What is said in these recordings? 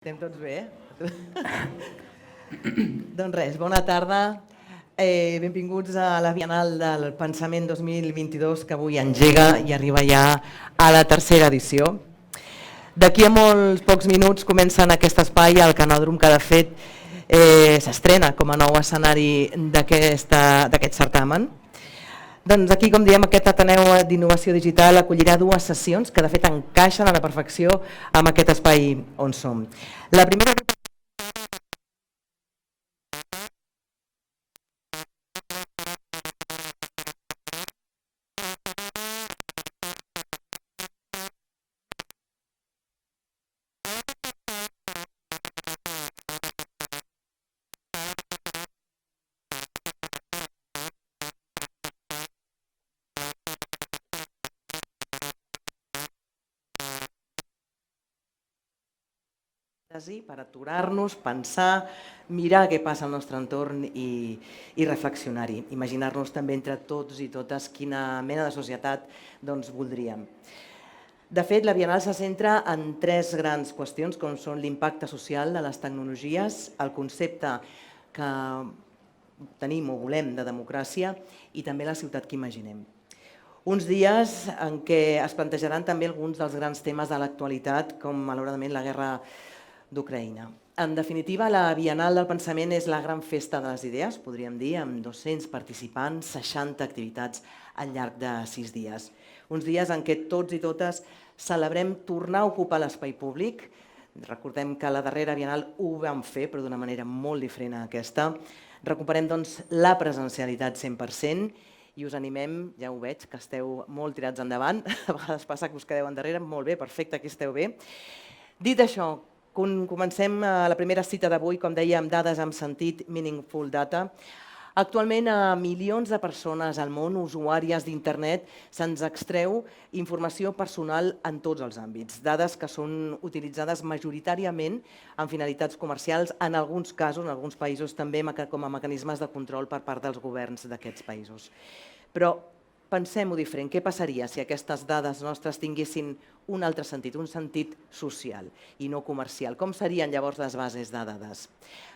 Estem tots bé? Doncs res, bona tarda. Benvinguts a la Biennal del Pensament 2022 que avui engega i arriba ja a la tercera edició. D'aquí a molts pocs minuts comença en aquest espai el canòdrom que de fet s'estrena com a nou escenari d'aquest certamen. Doncs aquí, com diem, aquest Ateneu d'Innovació Digital acollirà dues sessions que de fet encaixen a la perfecció amb aquest espai on som. La primera per aturar-nos, pensar, mirar què passa al nostre entorn i reflexionar-hi, imaginar-nos també entre tots i totes quina mena de societat voldríem. De fet, la Biennal se centra en tres grans qüestions, com són l'impacte social de les tecnologies, el concepte que tenim o volem de democràcia i també la ciutat que imaginem. Uns dies en què es plantejaran també alguns dels grans temes de l'actualitat, com malauradament la guerra d'Ucraïna. En definitiva, la Biennal del Pensament és la gran festa de les idees, podríem dir, amb 200 participants, 60 activitats al llarg de 6 dies. Uns dies en què tots i totes celebrem tornar a ocupar l'espai públic. Recordem que la darrera Biennal ho vam fer, però d'una manera molt diferent a aquesta. Recuperem doncs la presencialitat 100% i us animem, ja ho veig, que esteu molt tirats endavant. A vegades passa que us quedeu endarrere, molt bé, perfecte, aquí esteu bé. Dit això, comencem la primera cita d'avui, com deia, amb dades amb sentit, meaningful data. Actualment, a milions de persones al món, usuàries d'internet, se'ns extreu informació personal en tots els àmbits. Dades que són utilitzades majoritàriament en finalitats comercials, en alguns casos, en alguns països, també com a mecanismes de control per part dels governs d'aquests països. Però pensem-ho diferent, què passaria si aquestes dades nostres tinguessin un altre sentit, un sentit social i no comercial? Com serien llavors les bases de dades?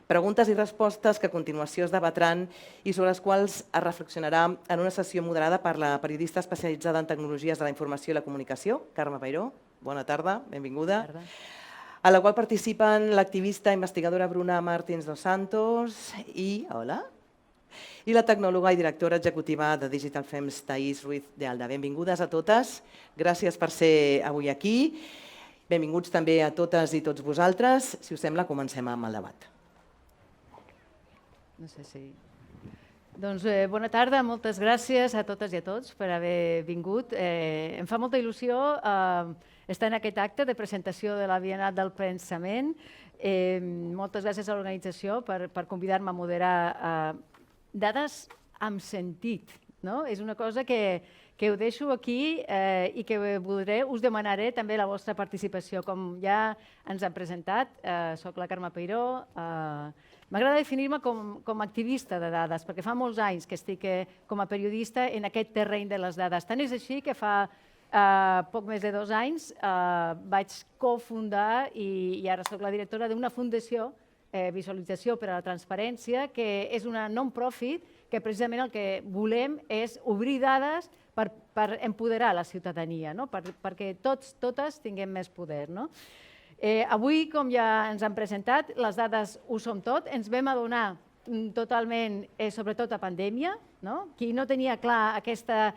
Preguntes i respostes que a continuació es debatran i sobre les quals es reflexionarà en una sessió moderada per la periodista especialitzada en tecnologies de la informació i la comunicació, Karma Peiró. Bona tarda, benvinguda. A la qual participen l'activista investigadora Bruna dos Santos i... Hola. I la tecnòloga i directora executiva de Digital Femmes, Ruiz de Alda. Benvingudes a totes, gràcies per ser avui aquí. Benvinguts també a totes i tots vosaltres. Si us sembla, comencem amb el debat. No sé si... Doncs bona tarda, moltes gràcies a totes i a tots per haver vingut. Em fa molta il·lusió estar en aquest acte de presentació de la Biennal del Pensament. Moltes gràcies a l'organització per convidar-me a moderar dades amb sentit. És una cosa que ho deixo aquí i que us demanaré també la vostra participació. Com ja ens han presentat, soc la Karma Peiró. M'agrada definir-me com a activista de dades, perquè fa molts anys que estic com a periodista en aquest terreny de les dades. Tant és així que fa poc més de 2 anys vaig cofundar i ara soc la directora d'una fundació, Visualització per a la Transparència, que és una non-profit que precisament el que volem és obrir dades per empoderar la ciutadania, perquè totes tinguem més poder. Avui, com ja ens han presentat, les dades ho som tot. Ens vam adonar totalment, sobretot a pandèmia, qui no tenia clar aquesta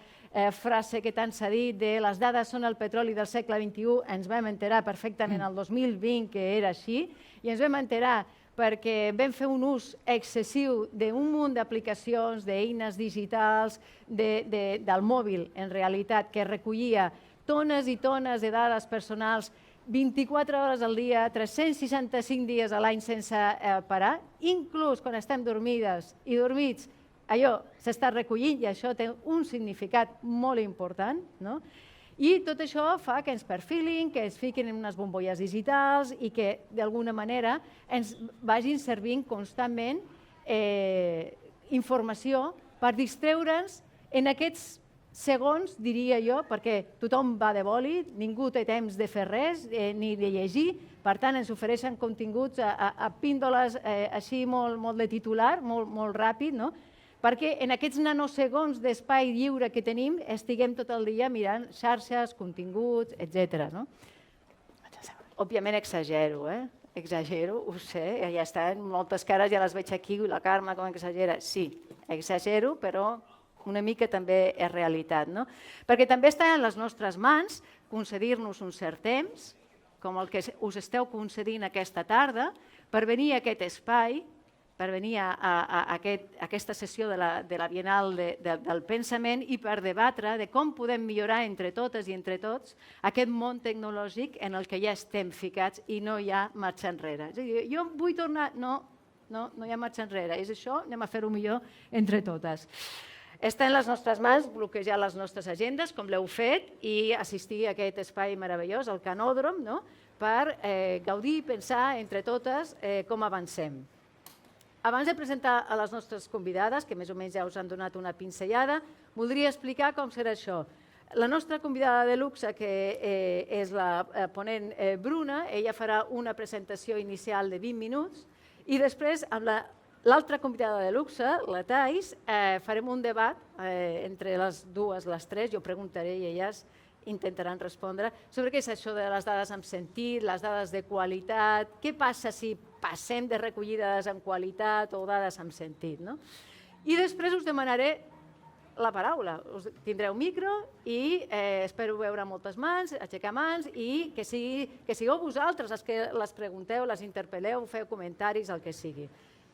frase que tant s'ha dit de les dades són el petroli del segle XXI, ens vam enterar perfectament el 2020 que era així i ens vam enterar perquè vam fer un ús excessiu d'un munt d'aplicacions, d'eines digitals, del mòbil, en realitat, que recollia tones i tones de dades personals 24 hores al dia, 365 dies a l'any sense parar, inclús quan estem dormides i dormits, allò s'està recollint i això té un significat molt important. I tot això fa que ens perfilin, que es fiquin en unes bombolles digitals i que d'alguna manera ens vagin servint constantment informació per distreure'ns en aquests segons, diria jo, perquè tothom va de boli, ningú té temps de fer res ni de llegir, per tant ens ofereixen continguts a píndoles així molt de titular, molt ràpid, no? Perquè en aquests nanosegons d'espai lliure que tenim estiguem tot el dia mirant xarxes, continguts, etc. Òbviament exagero, exagero, ho sé, ja estan moltes cares, ja les veig aquí, la Carme com exagera. Sí, exagero, però una mica també és realitat, no? Perquè també està en les nostres mans concedir-nos un cert temps, com el que us esteu concedint aquesta tarda, per venir a aquest espai, per venir a aquesta sessió de la Biennal del Pensament i per debatre de com podem millorar entre totes i entre tots aquest món tecnològic en el que ja estem ficats i no hi ha marxa enrere. És a dir, jo vull tornar... No hi ha marxa enrere. És això, anem a fer-ho millor entre totes. Està en les nostres mans bloquejar les nostres agendes, com l'heu fet, i assistir a aquest espai meravellós, el canòdrom, per gaudir i pensar entre totes com avancem. Abans de presentar a les nostres convidades, que més o menys ja us han donat una pinzellada, voldria explicar com serà això. La nostra convidada de luxe, que és la ponent Bruna, ella farà una presentació inicial de 20 minuts i després, amb l'altra convidada de luxe, la Thais, farem un debat entre les dues, les tres, jo preguntaré i elles intentaran respondre sobre què és això de les dades amb sentit, les dades de qualitat, què passa si passem de recollir dades amb qualitat o dades amb sentit. I després us demanaré la paraula. Tindreu micro i espero veure moltes mans, aixecar mans i que sigueu vosaltres els que les pregunteu, les interpel·leu, feu comentaris, el que sigui.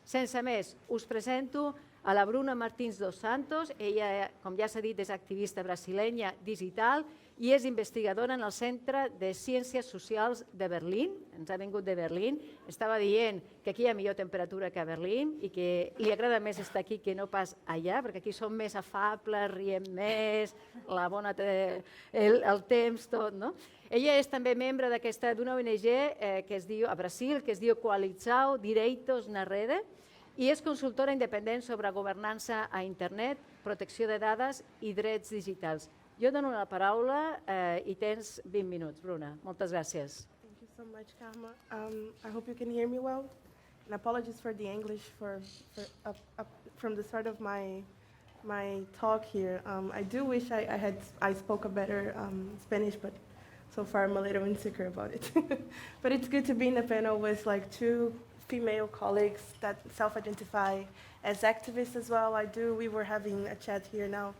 Sense més, us presento a la Bruna Martins dos Santos. Ella, com ja s'ha dit, és activista brasilenya digital i és investigadora en el Centre de Ciències Socials de Berlín. Ens ha vingut de Berlín. Estava dient que aquí hi ha millor temperatura que a Berlín i que li agrada més estar aquí que no pas allà, perquè aquí som més afables, riem més, el temps, tot, no? Ella és també membre d'una ONG que es diu, a Brasil, que es diu Coalizão Direitos na Rede, i és consultora independent sobre governança a internet, protecció de dades i drets digitals. Jo dono la paraula i tens 20 minuts, Bruna. Moltes gràcies. Thank you so much, Karma. I hope you can hear me well. And apologies for the English from the start of my talk here. I do wish I spoke a better Spanish, but so far I'm a little insecure about it. But it's good to be in a panel with like two female colleagues that self-identify as activists as well. We were having a chat here now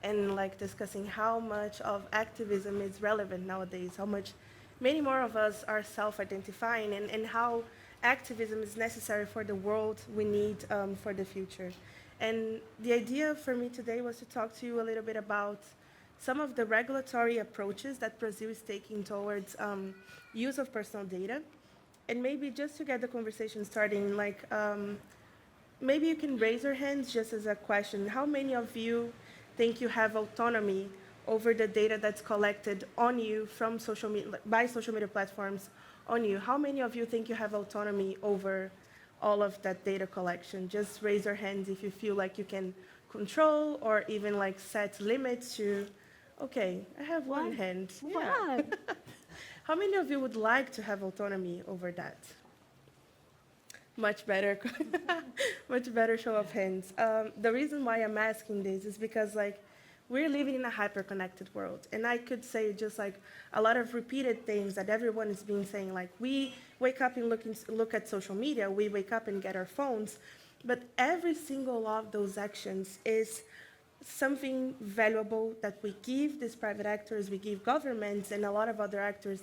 and like discussing how much of activism is relevant nowadays, how much many more of us are self-identifying and how activism is necessary for the world we need for the future. And the idea for me today was to talk to you a little bit about some of the regulatory approaches that Brazil is taking towards use of personal data. And maybe just to get the conversation starting, like maybe you can raise your hands just as a question. How many of you think you have autonomy over the data that's collected on you from by social media platforms on you? How many of you think you have autonomy over all of that data collection? Just raise your hands if you feel like you can control or even like set limits to, okay, I have one hand. Yeah. How many of you would like to have autonomy over that? Much better, much better show of hands. The reason why I'm asking this is because like we're living in a hyper-connected world. And I could say just like a lot of repeated things that everyone has been saying, like we wake up and look at social media, we wake up and get our phones, but every single of those actions is something valuable that we give these private actors, we give governments and a lot of other actors,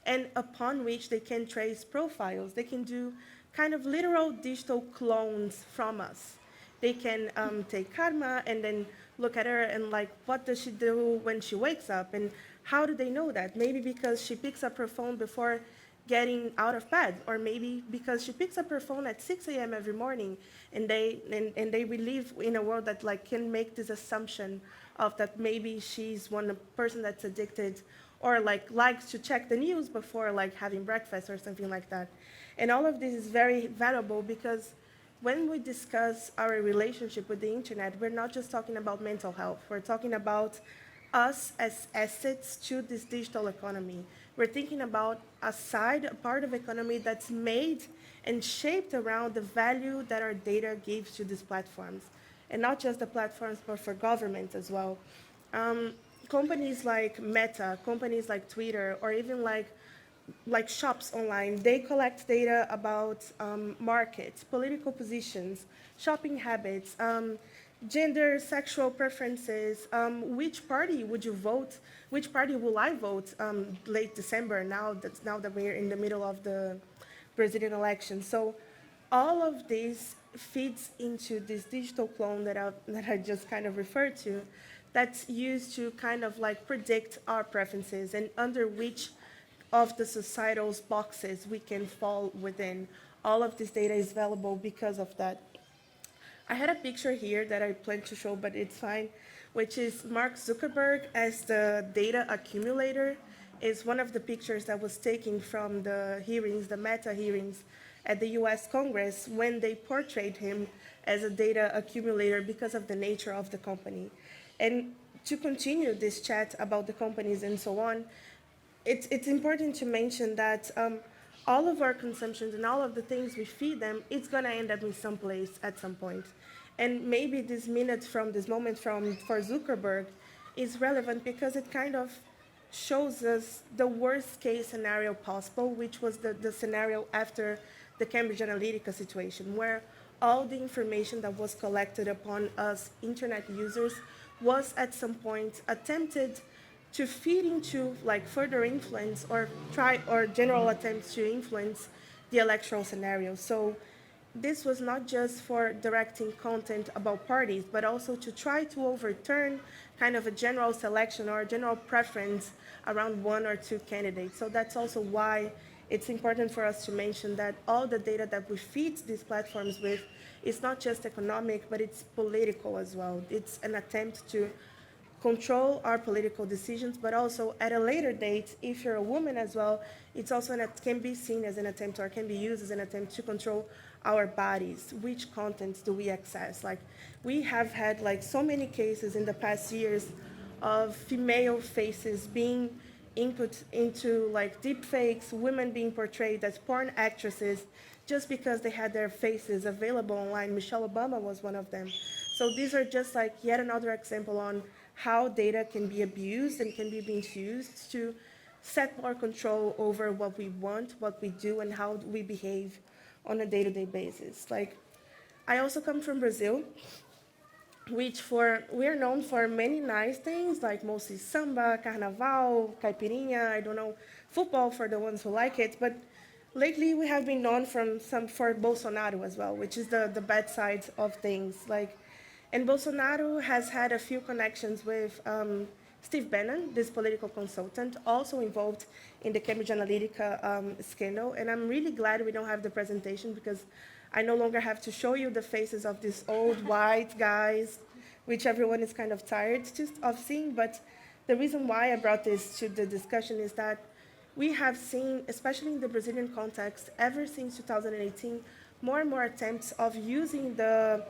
and upon which they can trace profiles. They can do kind of literal digital clones from us. They can take Karma and then look at her and like, what does she do when she wakes up? And how do they know that? Maybe because she picks up her phone before getting out of bed, or maybe because she picks up her phone at 6 a.m. every morning, and they live in a world that like can make this assumption of that maybe she's one person that's addicted or like likes to check the news before like having breakfast or something like that. And all of this is very valuable because when we discuss our relationship with the internet, we're not just talking about mental health. We're talking about us as assets to this digital economy. We're thinking about a part of economy that's made and shaped around the value that our data gives to these platforms. And not just the platforms, but for government as well. Companies like Meta, companies like Twitter, or even like shops online, they collect data about markets, political positions, shopping habits, gender, sexual preferences, which party would you vote, which party will I vote late December, now that we're in the middle of the Brazilian election. So all of this feeds into this digital clone that I just kind of referred to, that's used to kind of like predict our preferences and under which of the societal boxes we can fall within. All of this data is available because of that. I had a picture here that I plan to show, but it's fine, which is Mark Zuckerberg as the data accumulator. Is one of the pictures that was taken from the hearings, the Meta hearings at the US Congress, when they portrayed him as a data accumulator because of the nature of the company. And to continue this chat about the companies and so on, it's important to mention that all of our consumptions and all of the things we feed them, it's going to end up in some place at some point. And maybe this moment for Zuckerberg is relevant because it kind of shows us the worst case scenario possible, which was the scenario after the Cambridge Analytica situation, where all the information that was collected upon us internet users was at some point attempted to feed into like further influence or general attempts to influence the electoral scenario. So this was not just for directing content about parties, but also to try to overturn kind of a general selection or a general preference around one or two candidates. So that's also why it's important for us to mention that all the data that we feed these platforms with is not just economic, but it's political as well. It's an attempt to control our political decisions, but also at a later date, if you're a woman as well, it's also can be seen as an attempt or can be used as an attempt to control our bodies. Which contents do we access? Like, we have had like so many cases in the past years of female faces being input into like deep fakes, women being portrayed as porn actresses just because they had their faces available online. Michelle Obama was one of them. So these are just like yet another example on how data can be abused and can be misused to set more control over what we want, what we do, and how we behave on a day-to-day basis. Like, I also come from Brazil, which we're known for many nice things, like mostly samba, carnaval, caipirinha, I don't know, football for the ones who like it, but lately we have been known for Bolsonaro as well, which is the bad side of things. Like, and Bolsonaro has had a few connections with Steve Bannon, this political consultant, also involved in the Cambridge Analytica scandal. And I'm really glad we don't have the presentation because I no longer have to show you the faces of these old white guys, which everyone is kind of tired of seeing. But the reason why I brought this to the discussion is that we have seen, especially in the Brazilian context, ever since 2018, more and more attempts of using the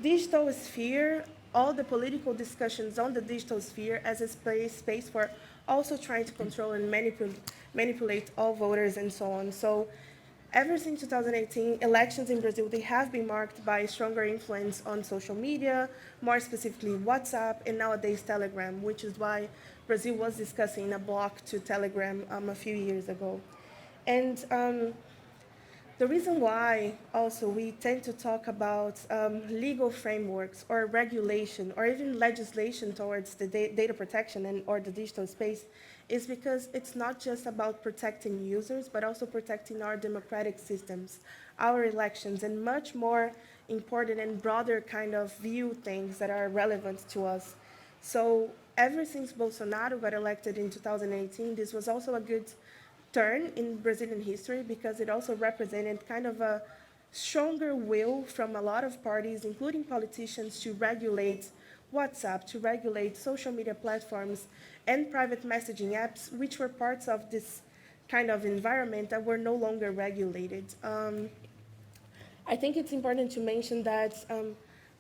digital sphere, all the political discussions on the digital sphere as a space for also trying to control and manipulate all voters and so on. So ever since 2018, elections in Brazil, they have been marked by stronger influence on social media, more specifically WhatsApp, and nowadays Telegram, which is why Brazil was discussing a block to Telegram a few years ago. And the reason why also we tend to talk about legal frameworks or regulation or even legislation towards the data protection or the digital space is because it's not just about protecting users, but also protecting our democratic systems, our elections, and much more important and broader kind of view things that are relevant to us. So ever since Bolsonaro got elected in 2018, this was also a good turn in Brazilian history because it also represented kind of a stronger will from a lot of parties, including politicians, to regulate WhatsApp, to regulate social media platforms and private messaging apps, which were parts of this kind of environment that were no longer regulated. I think it's important to mention that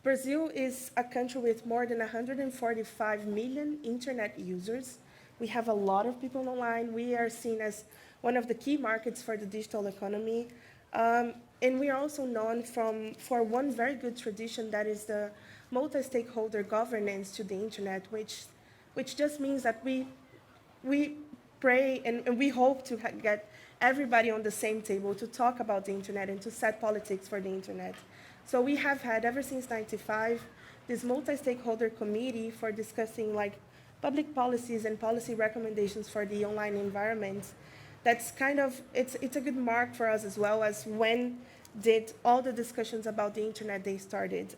Brazil is a country with more than 145 million internet users. We have a lot of people online. We are seen as one of the key markets for the digital economy. And we are also known for one very good tradition that is the multi-stakeholder governance to the internet, which just means that we pray and we hope to get everybody on the same table to talk about the internet and to set politics for the internet. So we have had, ever since '95, this multi-stakeholder committee for discussing like public policies and policy recommendations for the online environment. That's kind of, it's a good mark for us as well as when did all the discussions about the internet they started.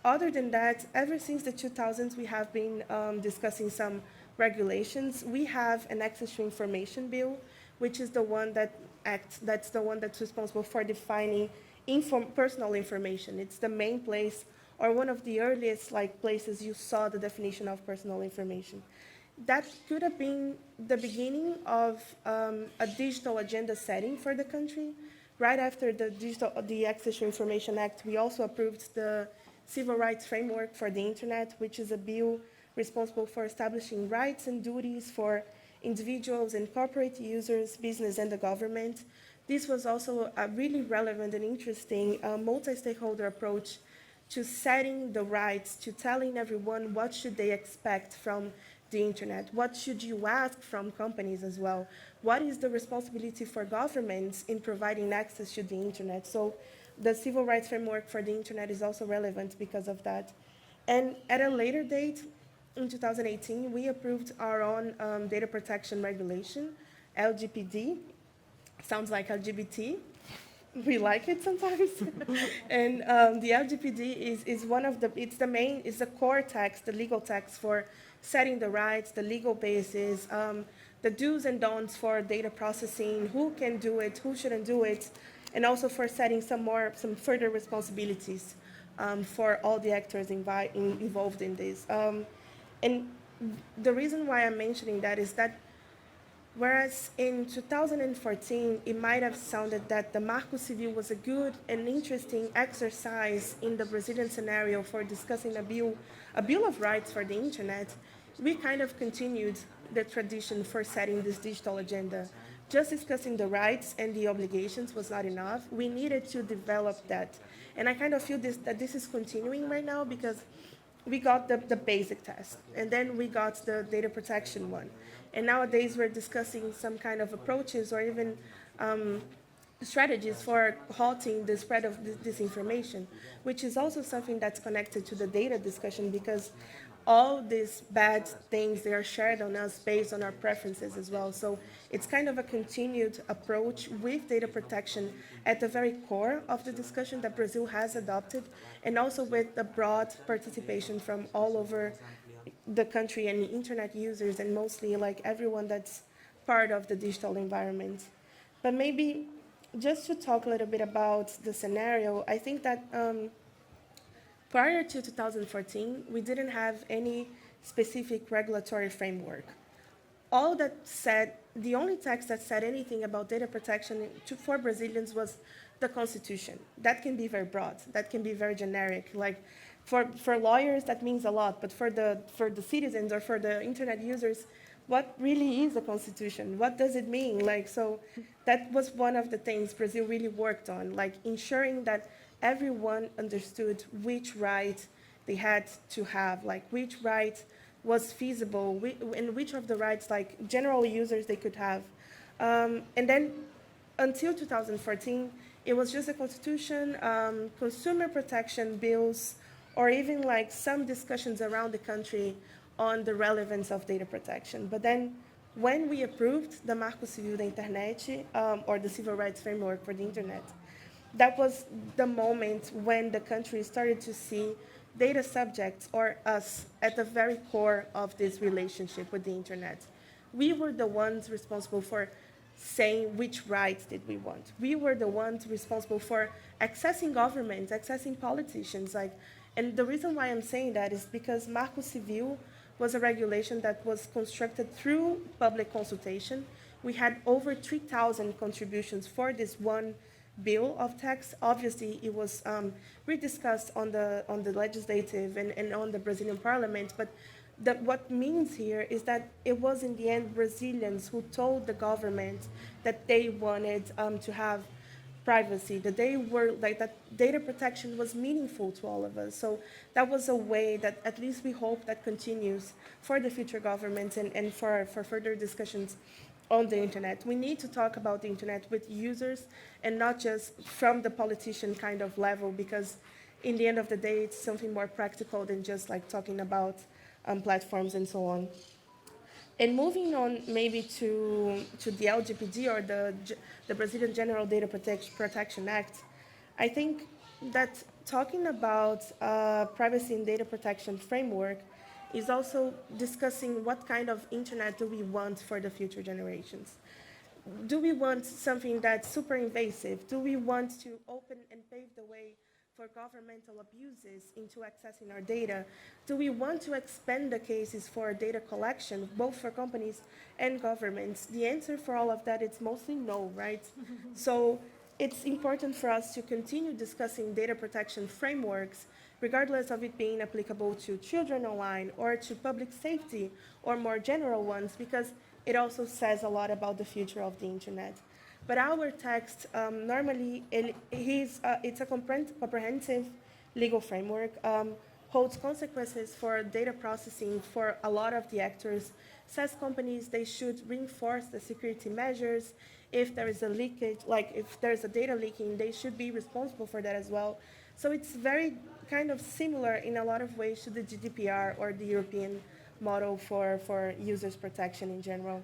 Other than that, ever since the 2000s, we have been discussing some regulations. We have an access to information bill, which is the one that's the one that's responsible for defining personal information. It's the main place or one of the earliest places you saw the definition of personal information. That could have been the beginning of a digital agenda setting for the country. Right after the Access to Information Act, we also approved the Civil Rights Framework for the Internet, which is a bill responsible for establishing rights and duties for individuals and corporate users, business, and the government. This was also a really relevant and interesting multi-stakeholder approach to setting the rights, to telling everyone what should they expect from the internet, what should you ask from companies as well, what is the responsibility for governments in providing access to the internet. So the Civil Rights Framework for the Internet is also relevant because of that. And at a later date, in 2018, we approved our own data protection regulation, LGPD. Sounds like LGBT. We like it sometimes. And the LGPD is one of the, it's the core text, the legal text for setting the rights, the legal basis, the do's and don'ts for data processing, who can do it, who shouldn't do it, and also for setting some further responsibilities for all the actors involved in this. And the reason why I'm mentioning that is that whereas in 2014, it might have sounded that the Marco Civil was a good and interesting exercise in the Brazilian scenario for discussing a bill of rights for the internet, we kind of continued the tradition for setting this digital agenda. Just discussing the rights and the obligations was not enough. We needed to develop that. And I kind of feel that this is continuing right now because we got the basic test, and then we got the data protection one. And nowadays we're discussing some kind of approaches or even strategies for halting the spread of disinformation, which is also something that's connected to the data discussion because all these bad things, they are shared on us based on our preferences as well. So it's kind of a continued approach with data protection at the very core of the discussion that Brazil has adopted, and also with the broad participation from all over the country and internet users, and mostly like everyone that's part of the digital environment. But maybe just to talk a little bit about the scenario, I think that prior to 2014, we didn't have any specific regulatory framework. All that said, the only text that said anything about data protection for Brazilians was the Constitution. That can be very broad. That can be very generic. Like for lawyers, that means a lot. But for the citizens or for the internet users, what really is the Constitution? What does it mean? Like, so that was one of the things Brazil really worked on, like ensuring that everyone understood which right they had to have, like which right was feasible, and which of the rights, like general users, they could have. And then until 2014, it was just a constitution, consumer protection bills, or even like some discussions around the country on the relevance of data protection. But then when we approved the Marco Civil da Internet, or the Civil Rights Framework for the Internet, that was the moment when the country started to see data subjects, or us, at the very core of this relationship with the internet. We were the ones responsible for saying which rights did we want. We were the ones responsible for accessing governments, accessing politicians. And the reason why I'm saying that is because Marco Civil was a regulation that was constructed through public consultation. We had over 3,000 contributions for this one bill of text. Obviously, it was rediscussed on the legislative and on the Brazilian parliament, but what means here is that it was in the end Brazilians who told the government that they wanted to have privacy, that they were like that data protection was meaningful to all of us. So that was a way that at least we hope that continues for the future governments and for further discussions on the internet. We need to talk about the internet with users and not just from the politician kind of level, because in the end of the day, it's something more practical than just like talking about platforms and so on. And moving on maybe to the LGPD or the Brazilian General Data Protection Act, I think that talking about privacy and data protection framework is also discussing what kind of internet do we want for the future generations. Do we want something that's super invasive? Do we want to open and pave the way for governmental abuses into accessing our data? Do we want to expand the cases for data collection, both for companies and governments? The answer for all of that is mostly no, right? So it's important for us to continue discussing data protection frameworks, regardless of it being applicable to children online or to public safety or more general ones, because it also says a lot about the future of the internet. But our text, normally, it's a comprehensive legal framework, holds consequences for data processing for a lot of the actors, says companies they should reinforce the security measures. If there is a leakage, like if there's a data leaking, they should be responsible for that as well. So it's very kind of similar in a lot of ways to the GDPR or the European model for users' protection in general.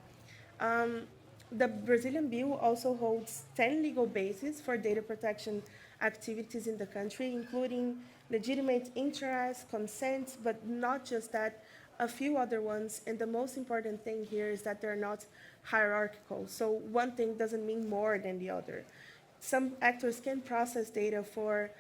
The Brazilian bill also holds 10 legal bases for data protection activities in the country, including legitimate interest, consent, but not just that, a few other ones. And the most important thing here is that they're not hierarchical. So one thing doesn't mean more than the other. Some actors can process data for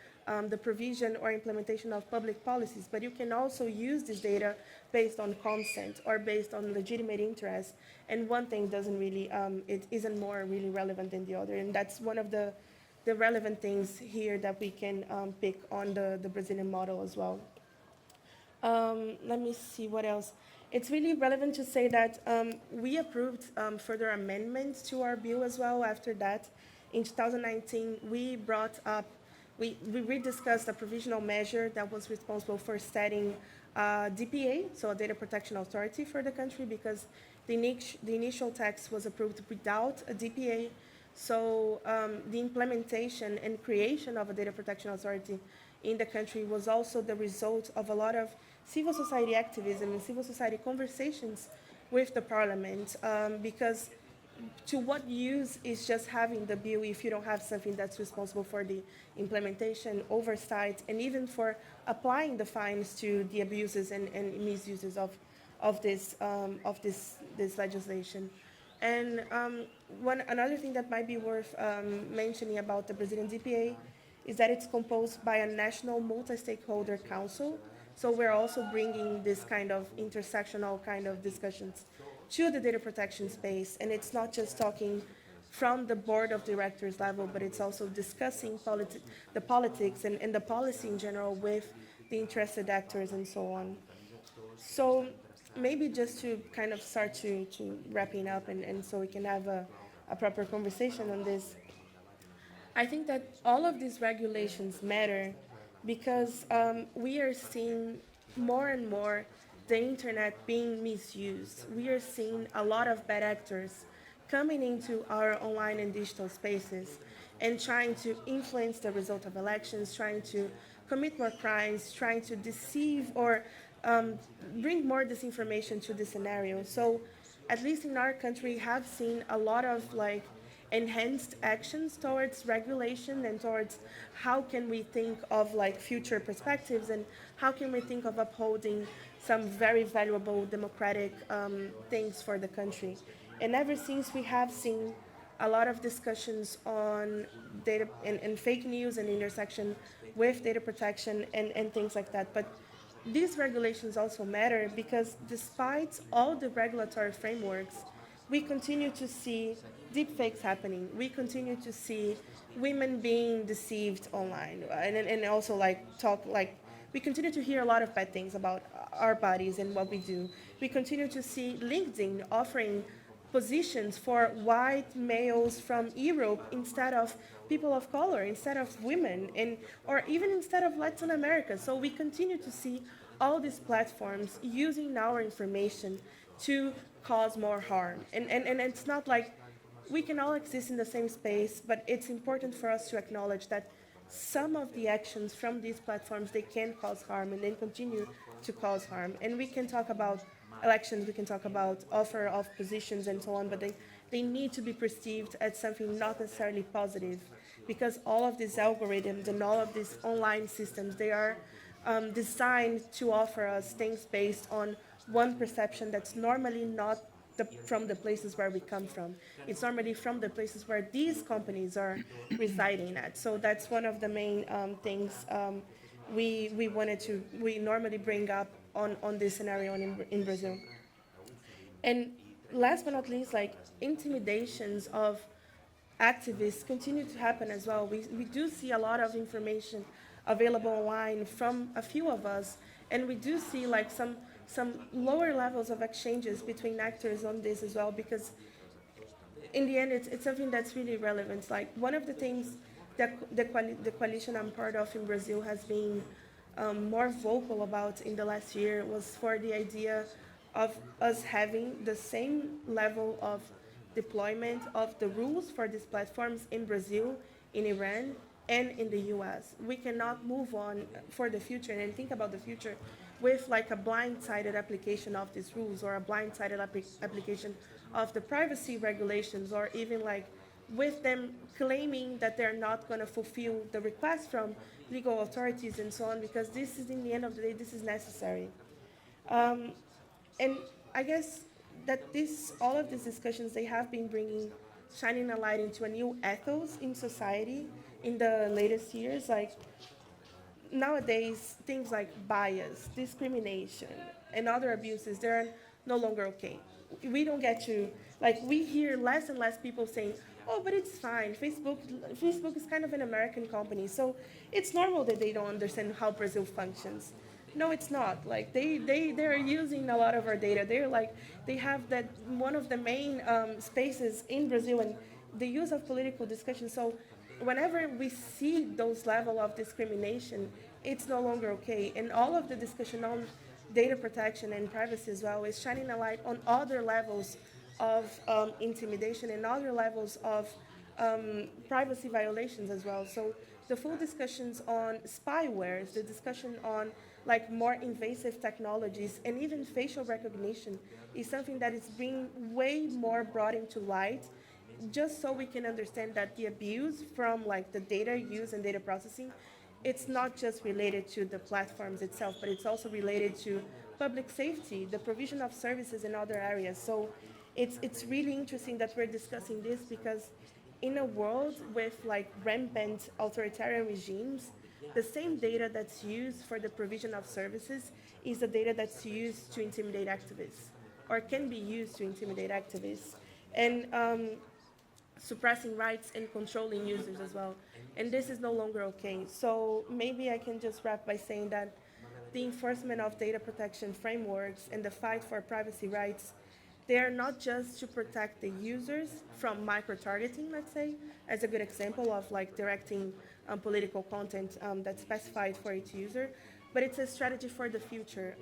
the provision or implementation of public policies, but you can also use this data based on consent or based on legitimate interest. And one thing doesn't really, it isn't more really relevant than the other. And that's one of the relevant things here that we can pick on the Brazilian model as well. Let me see what else. It's really relevant to say that we approved further amendments to our bill as well after that. In 2019, we brought up, we rediscussed a provisional measure that was responsible for setting DPA, so a data protection authority for the country, because the initial text was approved without a DPA. So the implementation and creation of a data protection authority in the country was also the result of a lot of civil society activism and civil society conversations with the parliament, because to what use is just having the bill if you don't have something that's responsible for the implementation, oversight, and even for applying the fines to the abuses and misuses of this legislation. And another thing that might be worth mentioning about the Brazilian DPA is that it's composed by a national multi-stakeholder council. So we're also bringing this kind of intersectional kind of discussions to the data protection space. And it's not just talking from the board of directors level, but it's also discussing the politics and the policy in general with the interested actors and so on. So maybe just to kind of start to wrapping up and so we can have a proper conversation on this. I think that all of these regulations matter because we are seeing more and more the internet being misused. We are seeing a lot of bad actors coming into our online and digital spaces and trying to influence the result of elections, trying to commit more crimes, trying to deceive or bring more disinformation to the scenario. So at least in our country, we have seen a lot of enhanced actions towards regulation and towards how can we think of future perspectives and how can we think of upholding some very valuable democratic things for the country. And ever since, we have seen a lot of discussions on data and fake news and intersection with data protection and things like that. But these regulations also matter because despite all the regulatory frameworks, we continue to see deep fakes happening. We continue to see women being deceived online, and also we continue to hear a lot of bad things about our bodies and what we do. We continue to see LinkedIn offering positions for white males from Europe instead of people of color, instead of women, or even instead of Latin America. So we continue to see all these platforms using our information to cause more harm. And it's not like we can all exist in the same space, but it's important for us to acknowledge that some of the actions from these platforms, they can cause harm and then continue to cause harm. And we can talk about elections, we can talk about offer of positions and so on, but they need to be perceived as something not necessarily positive, because all of these algorithms and all of these online systems, they are designed to offer us things based on one perception that's normally not from the places where we come from. It's normally from the places where these companies are residing at. So that's one of the main things we normally bring up on this scenario in Brazil. And last but not least, like, intimidations of activists continue to happen as well. We do see a lot of information available online from a few of us, and we do see like some lower levels of exchanges between actors on this as well, because in the end it's something that's really relevant. Like, one of the things that the coalition I'm part of in Brazil has been more vocal about in the last year was for the idea of us having the same level of deployment of the rules for these platforms in Brazil, in Iran, and in the US. We cannot move on for the future and think about the future with like a blindsided application of these rules, or a blindsided application of the privacy regulations, or even like with them claiming that they're not going to fulfill the requests from legal authorities and so on, because this is, in the end of the day, this is necessary. And I guess that all of these discussions, they have been shining a light into a new ethos in society in the latest years. Like, nowadays, things like bias, discrimination, and other abuses, they're no longer okay. We don't get to, like, we hear less and less people saying, oh, but it's fine. Facebook is kind of an American company, so it's normal that they don't understand how Brazil functions. No, it's not. Like, they're using a lot of our data. They have that one of the main spaces in Brazil, and the use of political discussion. So whenever we see those level of discrimination, it's no longer okay. And all of the discussion on data protection and privacy as well is shining a light on other levels of intimidation and other levels of privacy violations as well. So the full discussions on spyware, the discussion on like more invasive technologies, and even facial recognition is something that is being way more brought into light, just so we can understand that the abuse from like the data use and data processing, it's not just related to the platforms itself, but it's also related to public safety, the provision of services in other areas. So it's really interesting that we're discussing this, because in a world with like rampant authoritarian regimes, the same data that's used for the provision of services is the data that's used to intimidate activists, or can be used to intimidate activists, and suppressing rights and controlling users as well. And this is no longer okay. So maybe I can just wrap by saying that the enforcement of data protection frameworks and the fight for privacy rights, they are not just to protect the users from micro-targeting, let's say, as a good example of like directing political content that's specified for each user, but it's a strategy for the future.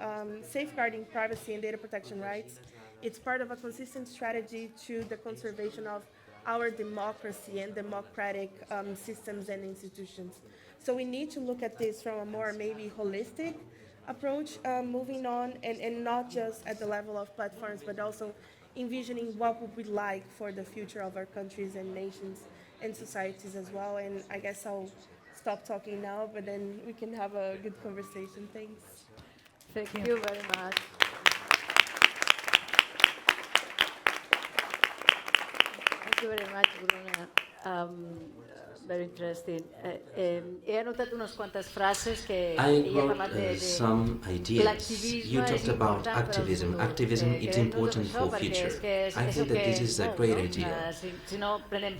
Safeguarding privacy and data protection rights, it's part of a consistent strategy to the conservation of our democracy and democratic systems and institutions. So we need to look at this from a more maybe holistic approach moving on, and not just at the level of platforms, but also envisioning what would we like for the future of our countries and nations and societies as well. And I guess I'll stop talking now, but then we can have a good conversation. Thanks. Thank you very much. Thank you very much, Bruna. Very interesting. He anotat unes quantes frases que I ella ha parlat wrote some ideas. You talked about activism. Activism is important for future. I think that this is a great idea.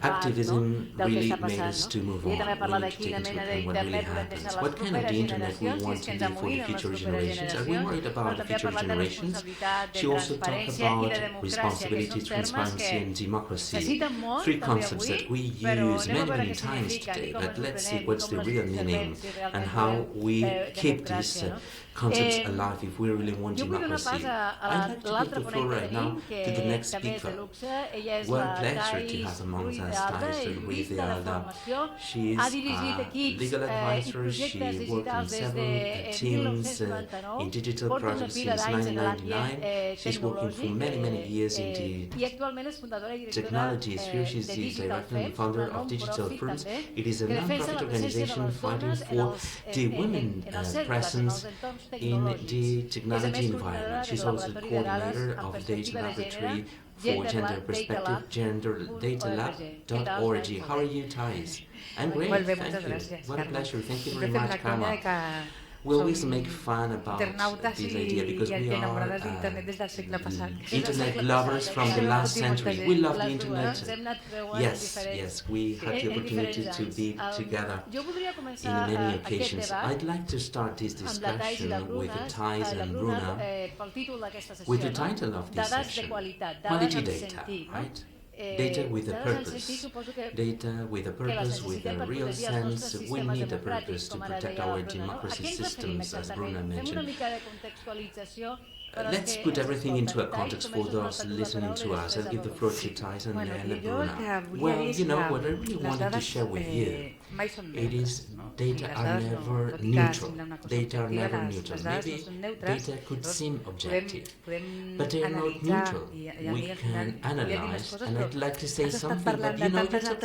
Activism really made us to move on. We need to take into account what really happens. What kind of the internet we want to leave for the future generations? Are we worried about the future generations? She also talked about responsibility, transparency, and democracy. Three concepts that we use many times today, but let's see what's the real meaning and how we keep these concepts alive if we really want democracy. I'd like to give the floor right now to the next speaker. What a pleasure to have among us Dr. Ruiz Alda. She is a legal advisor. She worked in several teams in digital projects since 1999. She's working for many years in the technology sphere. She's the director and founder of Digital Firms. It is a non-profit organization fighting for the women presence in the technology environment. She's also the coordinator of the Data Laboratory for Gender Perspective, GenderDataLab.org. How are you, Thais? I'm great, thank you. What a pleasure. Thank you very much, Karma. We always make fun about this idea because we are internet lovers from the last century. We love the internet. Yes, we had the opportunity to be together in many occasions. I'd like to start this discussion with Thais and Bruna with the title of this session, Quality Data, right? Data with a purpose. Data with a purpose, with a real sense. We need a purpose to protect our democracy systems, as Bruna mentioned. Let's put everything into a context for those listening to us. I'll give the floor to Thais and Bruna. Well, you know what I really wanted to share with you, it is data are never neutral. Data are never neutral. Maybe data could seem objective, but they are not neutral. We can analyze, and I'd like to say something that, you know, you talked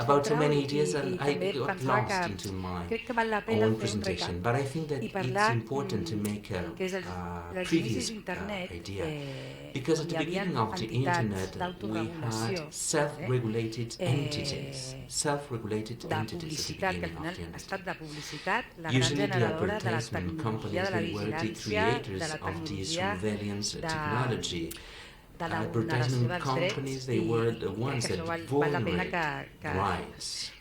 about so many ideas and I got lost into my own presentation. But I think that it's important to make a previous idea, because at the beginning of the internet we had self-regulated entities at the beginning of the internet. Usually the advertisement companies, they were the creators of the surveillance technology. Advertisement companies, they were the ones that vulnerate rights.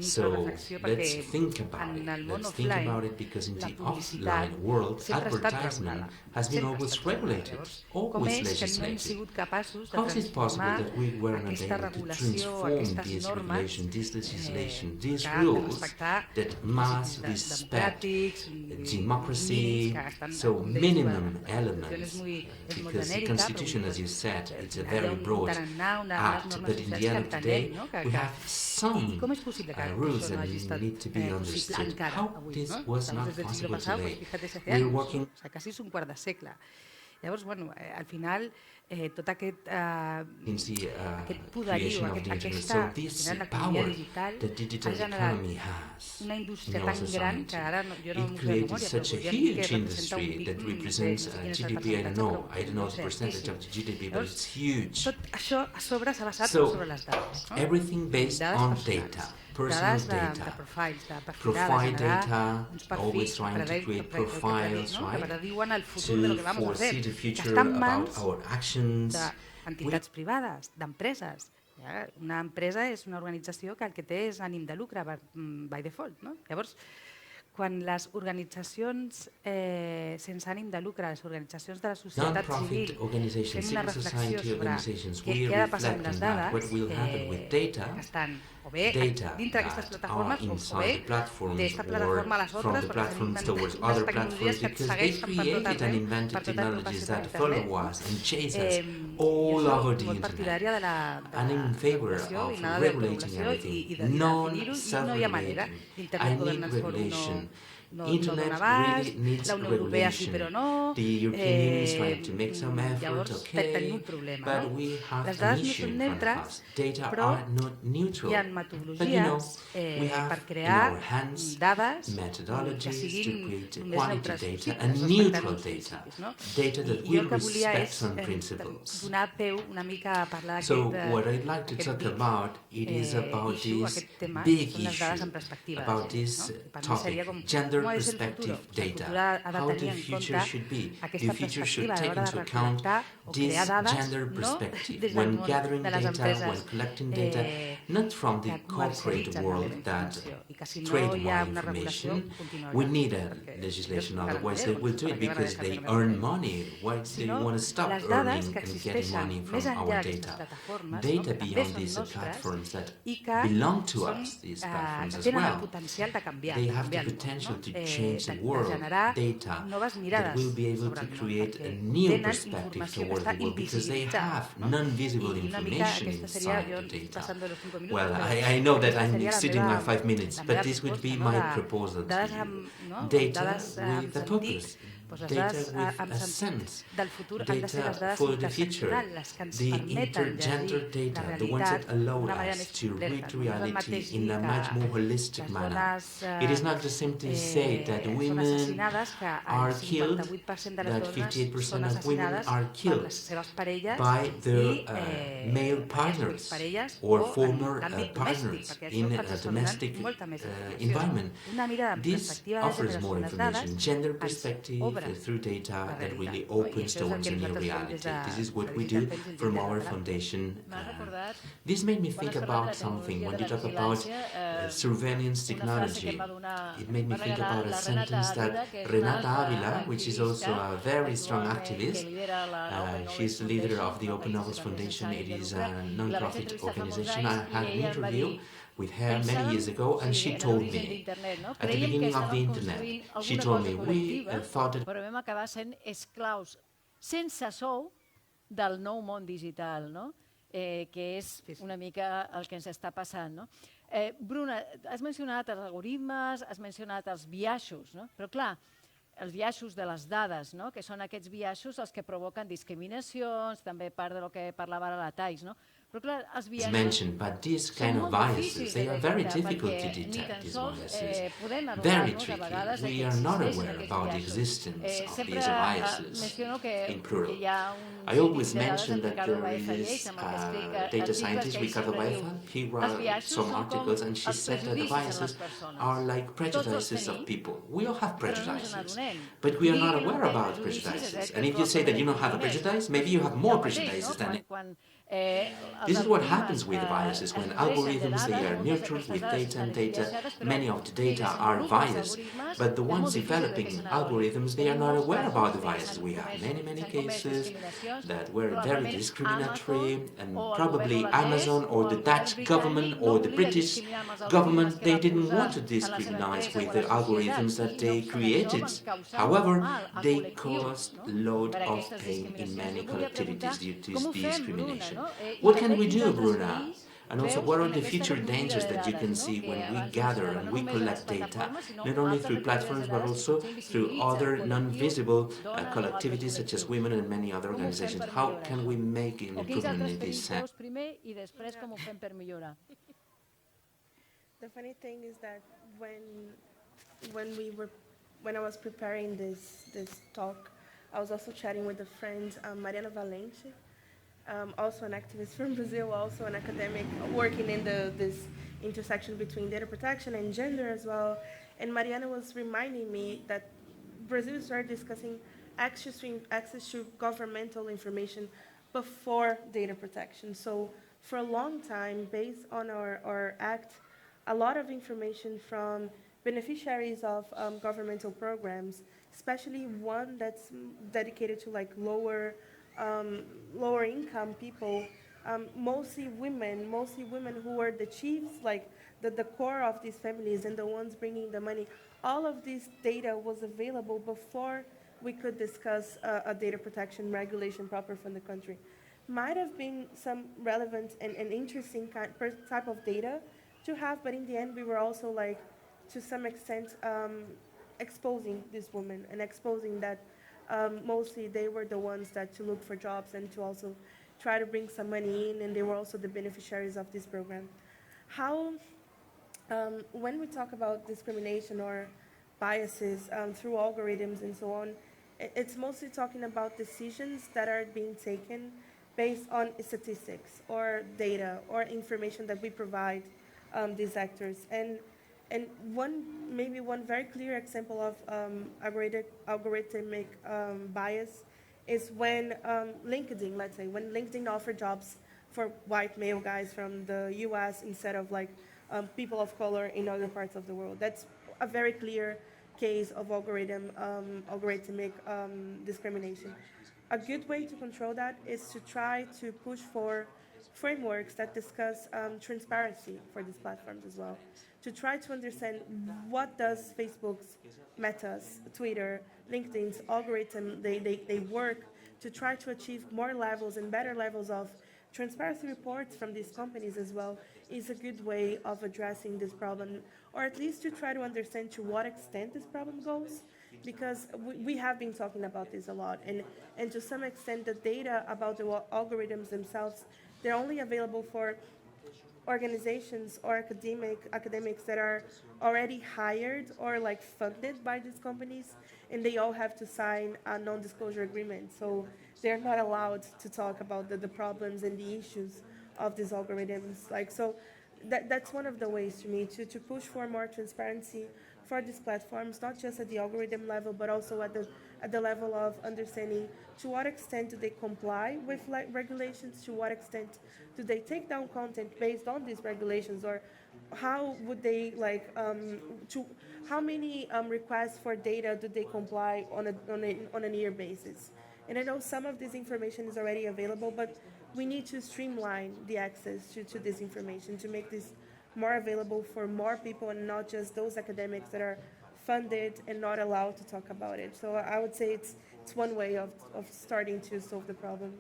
So let's think about it. Let's think about it, because in the offline world, advertisement has been always regulated, always legislated. How is it possible that we weren't able to transform this regulation, this legislation, these rules that must respect democracy, so minimum elements, because the Constitution, as you said, it's a very broad act, but in the end of the day, we have some rules that need to be understood. How this was not possible today? We're working... Llavors, bueno, al final, tot aquest poderio, aquesta economia digital ha generat una indústria tan gran que ara jo no m'ho sé de memòria, però podríem dir que representa un 20%. I don't know the percentage of the GDP, but it's huge. Tot això a sobre s'ha basat sobre les dades. Everything based on data. Personal data, profile data, always trying to create profiles, right, to foresee the future about our actions. Entitats privades, d'empreses. Una empresa és una organització que el que té és ànim de lucre by default. Llavors, quan les organitzacions sense ànim de lucre, les organitzacions de la societat civil, fem una reflexió sobre què ha de passar amb les dades que estan o bé dintre d'aquestes plataformes o bé d'esta plataforma a les altres, perquè s'han inventat unes tecnologies que et segueixen per tot arreu, per tot el internet. Jo soc molt partidària de la regulació i nada de regulació i de definir-ho, i no hi ha manera. L'internet Governance Forum no Internet dona abast, really needs la Unió Europea sí regulation. però no, The European Union is trying to make some effort, llavors tenim un problema. but we have Les an dades no issue són in front of neutres, us. Data però are not neutral. hi ha But metodologies we have per in crear our hands dades que methodologies to siguin create només quality neutres data possibles, and respectant neutral uns data, principis. No? data that I jo will el que volia respect és some principles. donar peu una mica a parlar So d'aquest what I'd like to talk about, it is about issue, this aquest tema, big són les dades en issue, perspectiva de about gènere. this No? Per mi seria com, gender com ha de ser el futur. perspective O sigui, el futur data, ha de how the tenir en future compte should be. The aquesta future should perspectiva a take l'hora de into account recol·lectar o this crear dades, gender no perspective des del when món gathering de les data, empreses when collecting data, not from the que corporate comercialitzen la world meva that informació i que si no trade hi ha more una regulació information. continuarà. We need a Perquè legislation, jo encara no otherwise sé, they will do per it què van a because deixar they que no earn fem? money. Why do Si they no, want to stop les earning dades que and getting existeixen money from més enllà our d'aquestes data? plataformes, Data no, que també beyond són these nostres platforms that i que belong to són, us, these platforms que as tenen el well. potencial de canviar, They de have the canviar el món, potential no? to change the de world, generar data noves that mirades will be able sobre to el món, create perquè a new tenen perspective informació que towards està the world because they invisibilitzada. have No? non-visible I una mica information aquesta seria, inside jo the estic data. passant de los 5 minuts, Well, però I know that aquesta I'm seria exceeding my la 5 minutes, la but meva this would be proposta, no? my proposal to dades you. amb, no? Data dades amb with a sentit, purpose. doncs les Data dades with amb a sentit sense. del futur han de ser les Data dades for the future. interseccionals, les que ens The permeten intergender llegir la data, the ones that realitat allow d'una manera us més to completa. read No és el reality mateix in dir a que much more holistic les manner. dones It is not the same to say that són women assassinades, que are el killed, 58% de les that dones 58% són of women assassinades are per killed les seves parelles by their i male per les partners exparelles or o former en l'àmbit partners domèstic, perquè in això a ens domestic dona molta més informació. environment. Una mirada en This perspectiva de offers gènere more sobre les information, dades gender ens perspective obre through data la that realitat. really No? I opens això és el towards que a new nosaltres fem reality. des This is what de we do Digital Pens i el from Digital our Català. foundation. M'ha recordat, This made me quan think has parlat de about la something when tecnologia you de la talk about vigilància, surveillance una frase que technology. em va donar, It made me va think regalar about a la Renata sentence Ávila, that que és una Renata altra Ávila, which is also activista a very strong actualment que activist, lidera la Open she's the Knowledge leader of Foundation, the un Open país Knowledge sense Foundation. ànim It de is lucre, a i la vaig non-profit entrevistar fa molts organization. anys I i had an ella em va interview dir, with her many pensàvem, years ago, o and sigui, she en told l'origen me, d'internet, no? at the Creiem que beginning of the estàvem internet, construint she alguna told cosa me, we col·lectiva, thought that però vam acabar sent esclaus sense sou del nou món digital, no? Que és una mica el que ens està passant. No? Bruna, has mencionat els algoritmes, has mencionat els biaixos, no? Però clar, els biaixos de les dades, no? Que són aquests biaixos els que provoquen discriminacions, també part del que parlava ara la Thais, no? Però clar, els is biaixos mentioned, but these són kind of molt biases, difícils they de are very detectar difficult to perquè ni detect, tan these sols biases. podem Very adonar-nos a tricky. vegades We que are not existeixen aware aquests about the biaixos. existence of Sempre these biases menciono que in plural. hi ha un I always científic de dades, mention en that Ricardo there Baeza is Lleis, amb el que a explica data articles scientist, que ell Ricardo sempre Baeza. diu He els wrote biaixos some són com articles and she els said that the prejudicis en les biases persones. are like Tots els prejudices tenim, of people. We all have però no ens prejudices, n'adonem. but we are Digui not que no aware té about prejudicis, prejudices. que And if you say that you don't have a més. prejudice, maybe you have more El mateix, prejudices no? than it. Quan This is what happens with biases. When algorithms, they are neutral with dades data and estan data, biaixades, però many of the si data are desenvolupes biased. algoritmes, But the és ones molt difícil de que developing se n'adonin. algorithms, they are Tenim not molts aware casos about the que biases. s'han We have comès many discriminacions, cases that were very probablement discriminatory, Amazon and o el probably govern holandès Amazon o or el the govern Dutch britànic government no or the volien British discriminar amb els algoritmes government, que they van didn't posar want to a la seva discriminate empresa with o a the la algorithms societat, that i no they obstant created. això van causar However, mal a they col·lectius, caused no? load Per of aquestes pain in discriminacions. many Jo volia preguntar collectivities due to com ho this fem, Bruna, discrimination. no? What I can també we quins do, altres Bruna? perills And also, veus what are en the aquesta future recollida dangers de that you dades, can no? see Que when we abans gather mencionava and no we només a les collect data, plataformes, sinó not only altres through recollides platforms de but dades que also potser through invisibilitzen other col·lectius, non-visible dones o altres collectivities such as col·lectius. women and many other Com ho fem organizations? per How millorar can això? we make an O quins improvement altres in this perills sense? veus primer i després com ho fem per millorar? The funny thing is that when I was preparing this talk, I was also chatting with a friend, Mariana Valente, also an activist from Brazil, also an academic working in this intersection between data protection and gender as well. And Mariana was reminding me that Brazil started discussing access to governmental information before data protection. So for a long time, based on our act, a lot of information from beneficiaries of governmental programs, especially one that's dedicated to like lower income people, mostly women who were the chiefs, like the core of these families and the ones bringing the money. All of this data was available before we could discuss a data protection regulation proper from the country. Might have been some relevant and interesting type of data to have, but in the end we were also like to some extent, exposing these women and exposing that mostly they were the ones that to look for jobs and to also try to bring some money in, and they were also the beneficiaries of this program. How, when we talk about discrimination or biases through algorithms and so on, it's mostly talking about decisions that are being taken based on statistics or data or information that we provide these actors. And maybe one very clear example of algorithmic bias is when LinkedIn, let's say, when LinkedIn offer jobs for white male guys from the US instead of like people of color in other parts of the world. That's a very clear case of algorithmic discrimination. A good way to control that is to try to push for frameworks that discuss transparency for these platforms as well. To try to understand what does Facebook's, Meta's, Twitter, LinkedIn's algorithm, they work to try to achieve more levels and better levels of transparency reports from these companies as well is a good way of addressing this problem, or at least to try to understand to what extent this problem goes, because we have been talking about this a lot, and to some extent the data about the algorithms themselves, they're only available for organizations or academics that are already hired or like funded by these companies, and they all have to sign a non-disclosure agreement. So they're not allowed to talk about the problems and the issues of these algorithms. Like, so that's one of the ways to me to push for more transparency for these platforms, not just at the algorithm level, but also at the level of understanding to what extent do they comply with regulations, to what extent do they take down content based on these regulations, or how would they how many requests for data do they comply on a year basis? And I know some of this information is already available, but we need to streamline the access to this information to make this more available for more people and not just those academics that are funded and not allowed to talk about it. So I would say it's one way of starting to solve the problem.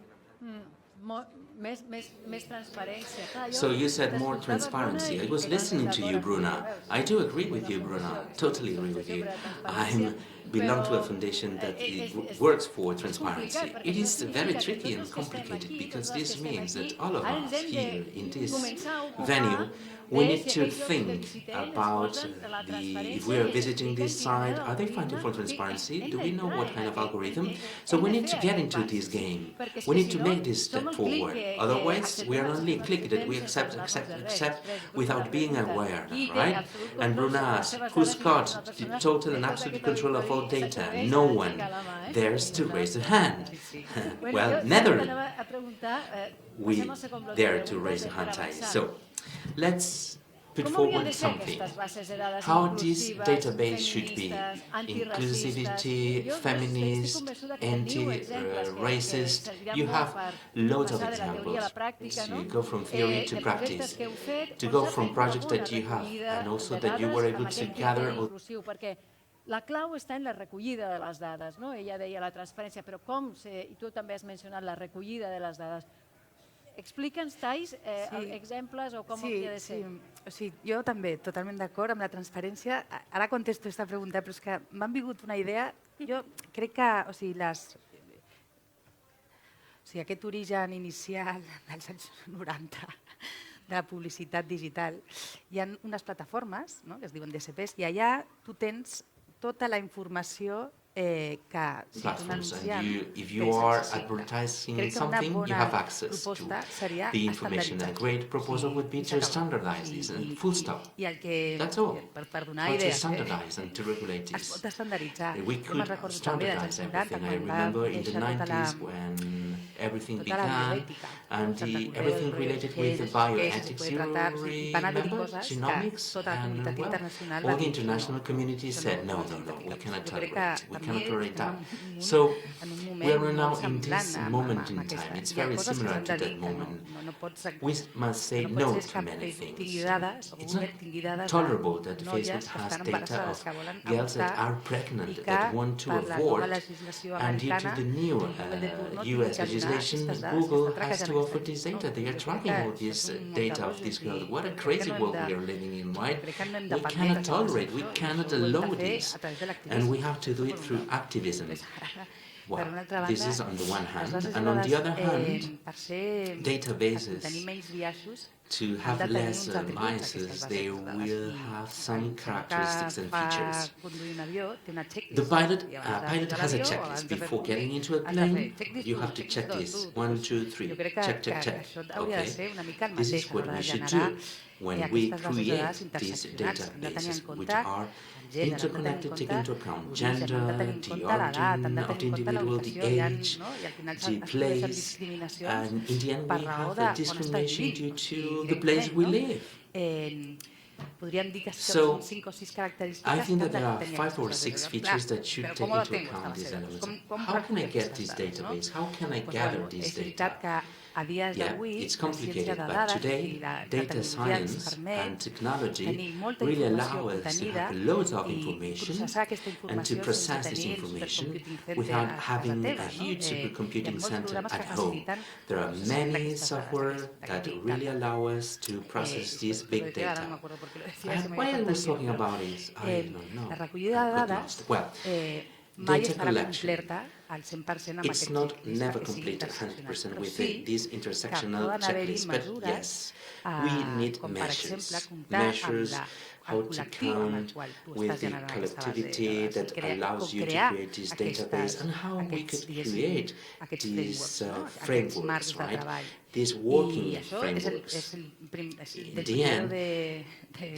So you said more transparency. I was listening to you, Bruna. I do agree with you, Bruna. Totally agree with you. I belong to a foundation that works for transparency. It is very tricky and complicated because this means that all of us here in this venue, we need to think about if we are visiting this site, are they fighting for transparency? Do we know what kind of algorithm? So we need to get into this game. We need to make this step forward. Otherwise, we are only clicking that we accept without being aware, right? And Bruna, who's got the total and absolute control of all data? No one dares to raise a hand. Well, neither we dare to raise a hand. So let's put forward something. How this database should be. Inclusivity, feminist, anti-racist. You have loads of examples. So you go from theory to practice. To go from projects that you have and also that you were able to gather. La clau està en la recollida de les dades, no? Ella deia la transparència, però com, i tu també has mencionat la recollida de les dades. Explica'ns, Thais, exemples o com hauria de ser. Sí, jo també, totalment d'acord amb la transparència. Ara contesto aquesta pregunta, però és que m'han vingut una idea. Jo crec que aquest origen inicial dels anys 90 de la publicitat digital, hi ha unes plataformes que es diuen DSPs i allà tu tens tota la informació que si tu un anunciant if you are advertising something, you have access to the information. A great proposal would be to standardize this and full stop. That's all. Try to standardize and to regulate this. We could standardize everything. I remember in the 90s when everything began and everything related with the bioethics, you remember genomics, and all the international community said, no, we cannot tolerate it. cannot tolerate that. So we are now in this moment in time. It's very similar to that moment. We must say no to many things. It's not tolerable that Facebook has data of girls that are pregnant, that want to abort, and due to the new US legislation, Google has to offer this data. They are tracking all this data of these girls. What a crazy world we are living in, right? We cannot tolerate, we cannot allow this, and we have to do it through activism. Well, this is on the one hand, and on the other hand, databases, to have less biases, they will have some characteristics and features. The pilot has a checklist. Before getting into a plane, you have to check this. 1, 2, 3. Check, check, check. Okay. This is what we should do when we create these databases, which are interconnected, taking into account gender, the origin of the individual, the age, the place, and in the end we have a discrimination due to the place we live. So, I think that there are 5 or 6 features that should take into account these elements. How can I get this database? How can I gather this data? Yeah, it's complicated, but today data science and technology really allow us to have loads of information and to process this information without having a huge supercomputing center at home. There are many software that really allow us to process this big data. Why I was talking about this, I don't know. I got lost. Well, data collection. It's not never complete 100% with this intersectional checklist, but yes, we need measures, how to count with the collectivity that allows you to create this database, and how we could create these frameworks, right? These working frameworks. In the end,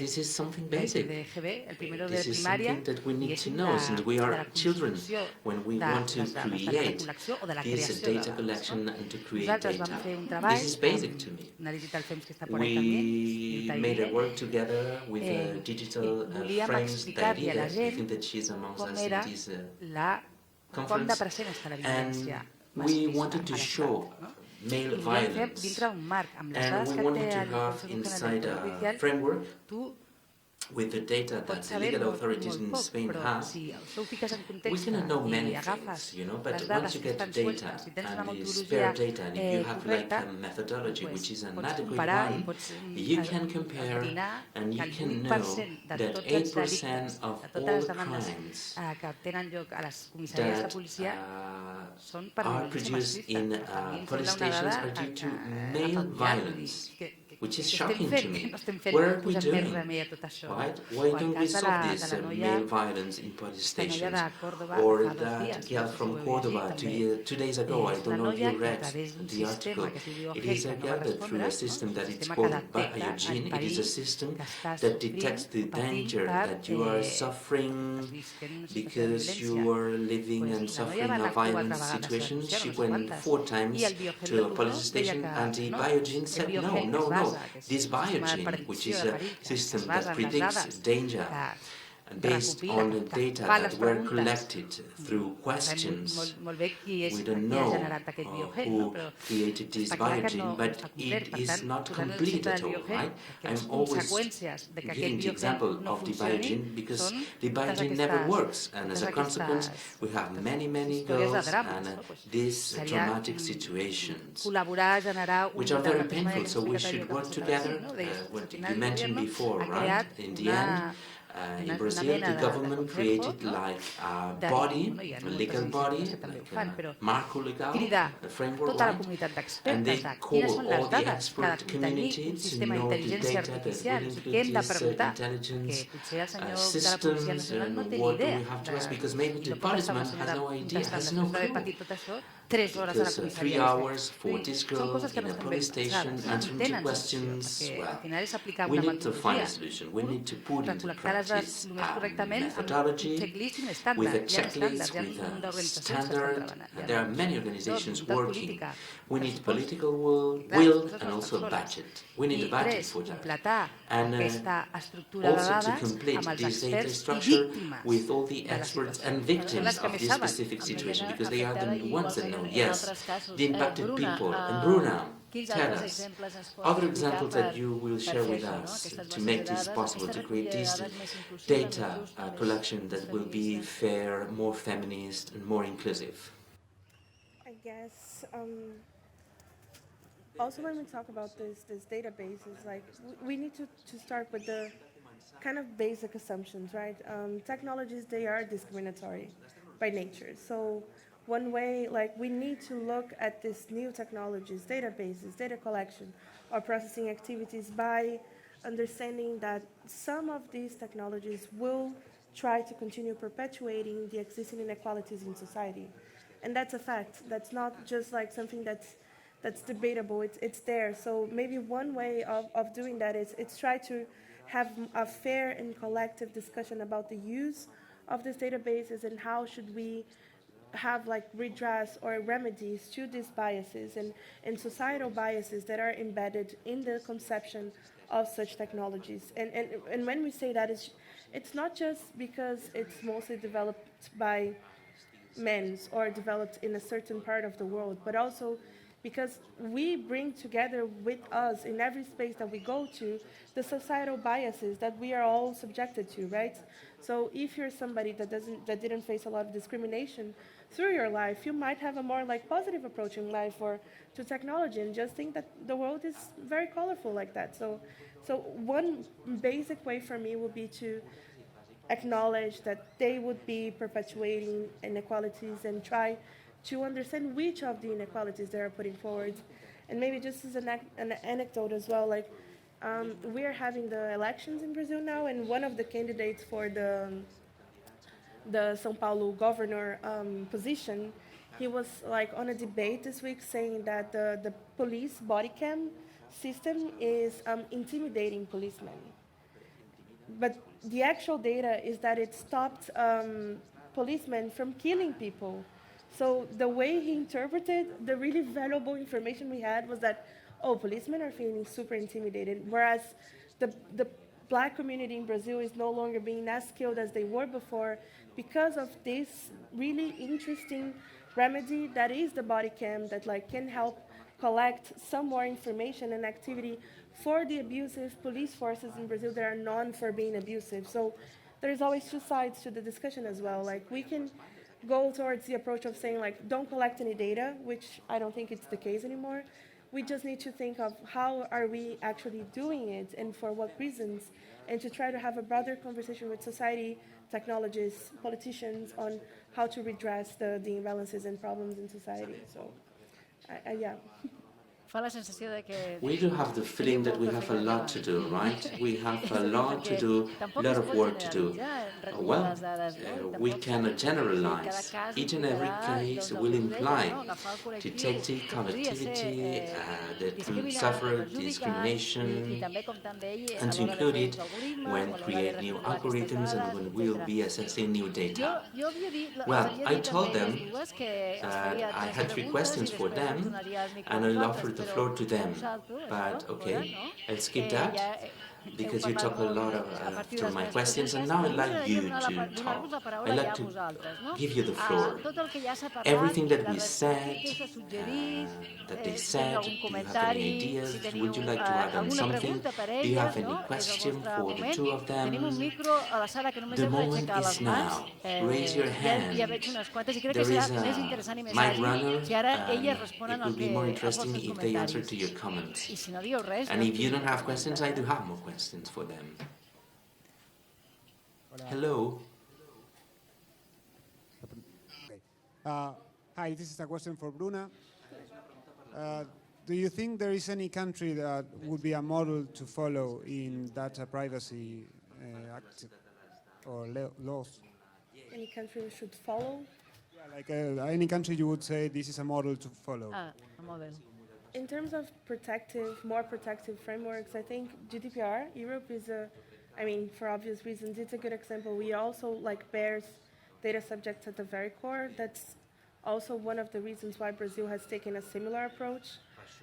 this is something basic. This is something that we need to know since we are children when we want to create this data collection and to create data. This is basic to me. We made a work together with digital frames, DADES. I think that she's amongst us in this conference. And we wanted to show male violence, and we wanted to have inside a framework with the data that the legal authorities in Spain have. We cannot know many things, but once you get the data and the spare data, and if you have like a methodology which is an adequate one, you can compare and you can know that 8% of all crimes that are produced in police stations are due to male violence, which is shocking to me. What are we doing? Right? Why don't we solve this male violence in police stations? Or that girl from Córdoba 2 days ago, I don't know if you read the article. It is a girl that through a system that it's called BIENNAL, it is a system that detects the danger that you are suffering because you are living and suffering a violent situation. She went 4 times to a police station and the BIENNAL said no. This BIENNAL, which is a system that predicts danger based on the data that were collected through questions. We don't know who created this BIENNAL, but it is not complete at all, right? I'm always giving the example of the BIENNAL because the BIENNAL never works, and as a consequence, we have many girls and these traumatic situations, which are very painful, so we should work together, what you mentioned before, right? In the end, in Brazil, the government created like a body, a legal body, like a marco legal, a framework, right? And they call all the expert community to know the data that will include these intelligence systems and what do we have to ask, because maybe the policeman has no idea, has no clue. Because 3 hours for this girl in a police station answering 2 questions, well, we need to find a solution, we need to put into practice fases el més correctament amb un methodology, checklist i un with estàndard. a Hi ha checklist, estàndards, hi ha with un munt a d'organitzacions que estan standard. treballant. There are many organizations working. We need pressupost, political will pressupost and les also persones. budget. We need a I budget tres, for that. completar And aquesta estructura de also to dades complete amb els this data experts i structure víctimes with all the de la experts situació. and Són victims les que of més this saben. specific Em situation, veient because they are afectada the i ones that igualment know, en yes, altres casos. the impacted Bruna, people. And Bruna, quins tell altres us, exemples ens pots other explicar examples that you will per share fer with això, no? us Aquestes to bases make de this dades, possible, aquesta to create recollida de this dades més inclusiva, més data justa, més collection that will be feminista. fair, more feminist, and more inclusive. I guess also when we talk about this databases, like we need to start with the kind of basic assumptions, right? Technologies, they are discriminatory by nature. So one way, like we need to look at these new technologies, databases, data collection, or processing activities by understanding that some of these technologies will try to continue perpetuating the existing inequalities in society. And that's a fact. That's not just like something that's debatable. It's there. So maybe one way of doing that is it's try to have a fair and collective discussion about the use of these databases and how should we have like redress or remedies to these biases and societal biases that are embedded in the conception of such technologies. And when we say that, it's not just because it's mostly developed by men or developed in a certain part of the world, but also because we bring together with us in every space that we go to the societal biases that we are all subjected to, right? So if you're somebody that didn't face a lot of discrimination through your life, you might have a more like positive approach in life or to technology and just think that the world is very colorful like that. So one basic way for me would be to acknowledge that they would be perpetuating inequalities and try to understand which of the inequalities they are putting forward. And maybe just as an anecdote as well, like we are having the elections in Brazil now, and one of the candidates for the São Paulo governor position, he was like on a debate this week saying that the police body cam system is intimidating policemen. But the actual data is that it stopped policemen from killing people. So the way he interpreted the really valuable information we had was that, oh, policemen are feeling super intimidated, whereas the black community in Brazil is no longer being as skilled as they were before because of this really interesting remedy that is the body cam that like can help collect some more information and activity for the abusive police forces in Brazil that are known for being abusive. So there's always two sides to the discussion as well. Like we can go towards the approach of saying like don't collect any data, which I don't think it's the case anymore. We just need to think of how are we actually doing it and for what reasons, and to try to have a broader conversation with society, technologists, politicians on how to redress the imbalances and problems in society. So, yeah. Fa la sensació de que... We do have the feeling that we have a lot to do, right? We have a lot to do, a lot of work to do. Well, we cannot generalize. Each and every case will imply detecting connectivity that suffer discrimination, and to include it when create new algorithms and when we'll be assessing new data. Well, I told them that I had 3 questions for them, and I'll offer the floor to them. But okay, I'll skip that because you talk a lot after my questions, and now I'd like you to talk. I'd like to give you the floor. Everything that we said, that they said, do you have any ideas? Would you like to add on something? Do you have any question for the 2 of them? The moment is now. Raise your hand. There is a mic runner, and it will be more interesting if they answer to your comments. And if you don't have questions, I do have more questions for them. Hello. Hi, this is a question for Bruna. Do you think there is any country that would be a model to follow in data privacy act or laws? Any country we should follow? Yeah, like any country you would say this is a model to follow. A model. In terms of more protective frameworks, I think GDPR, Europe is I mean, for obvious reasons, it's a good example. We also bears data subjects at the very core. That's also one of the reasons why Brazil has taken a similar approach.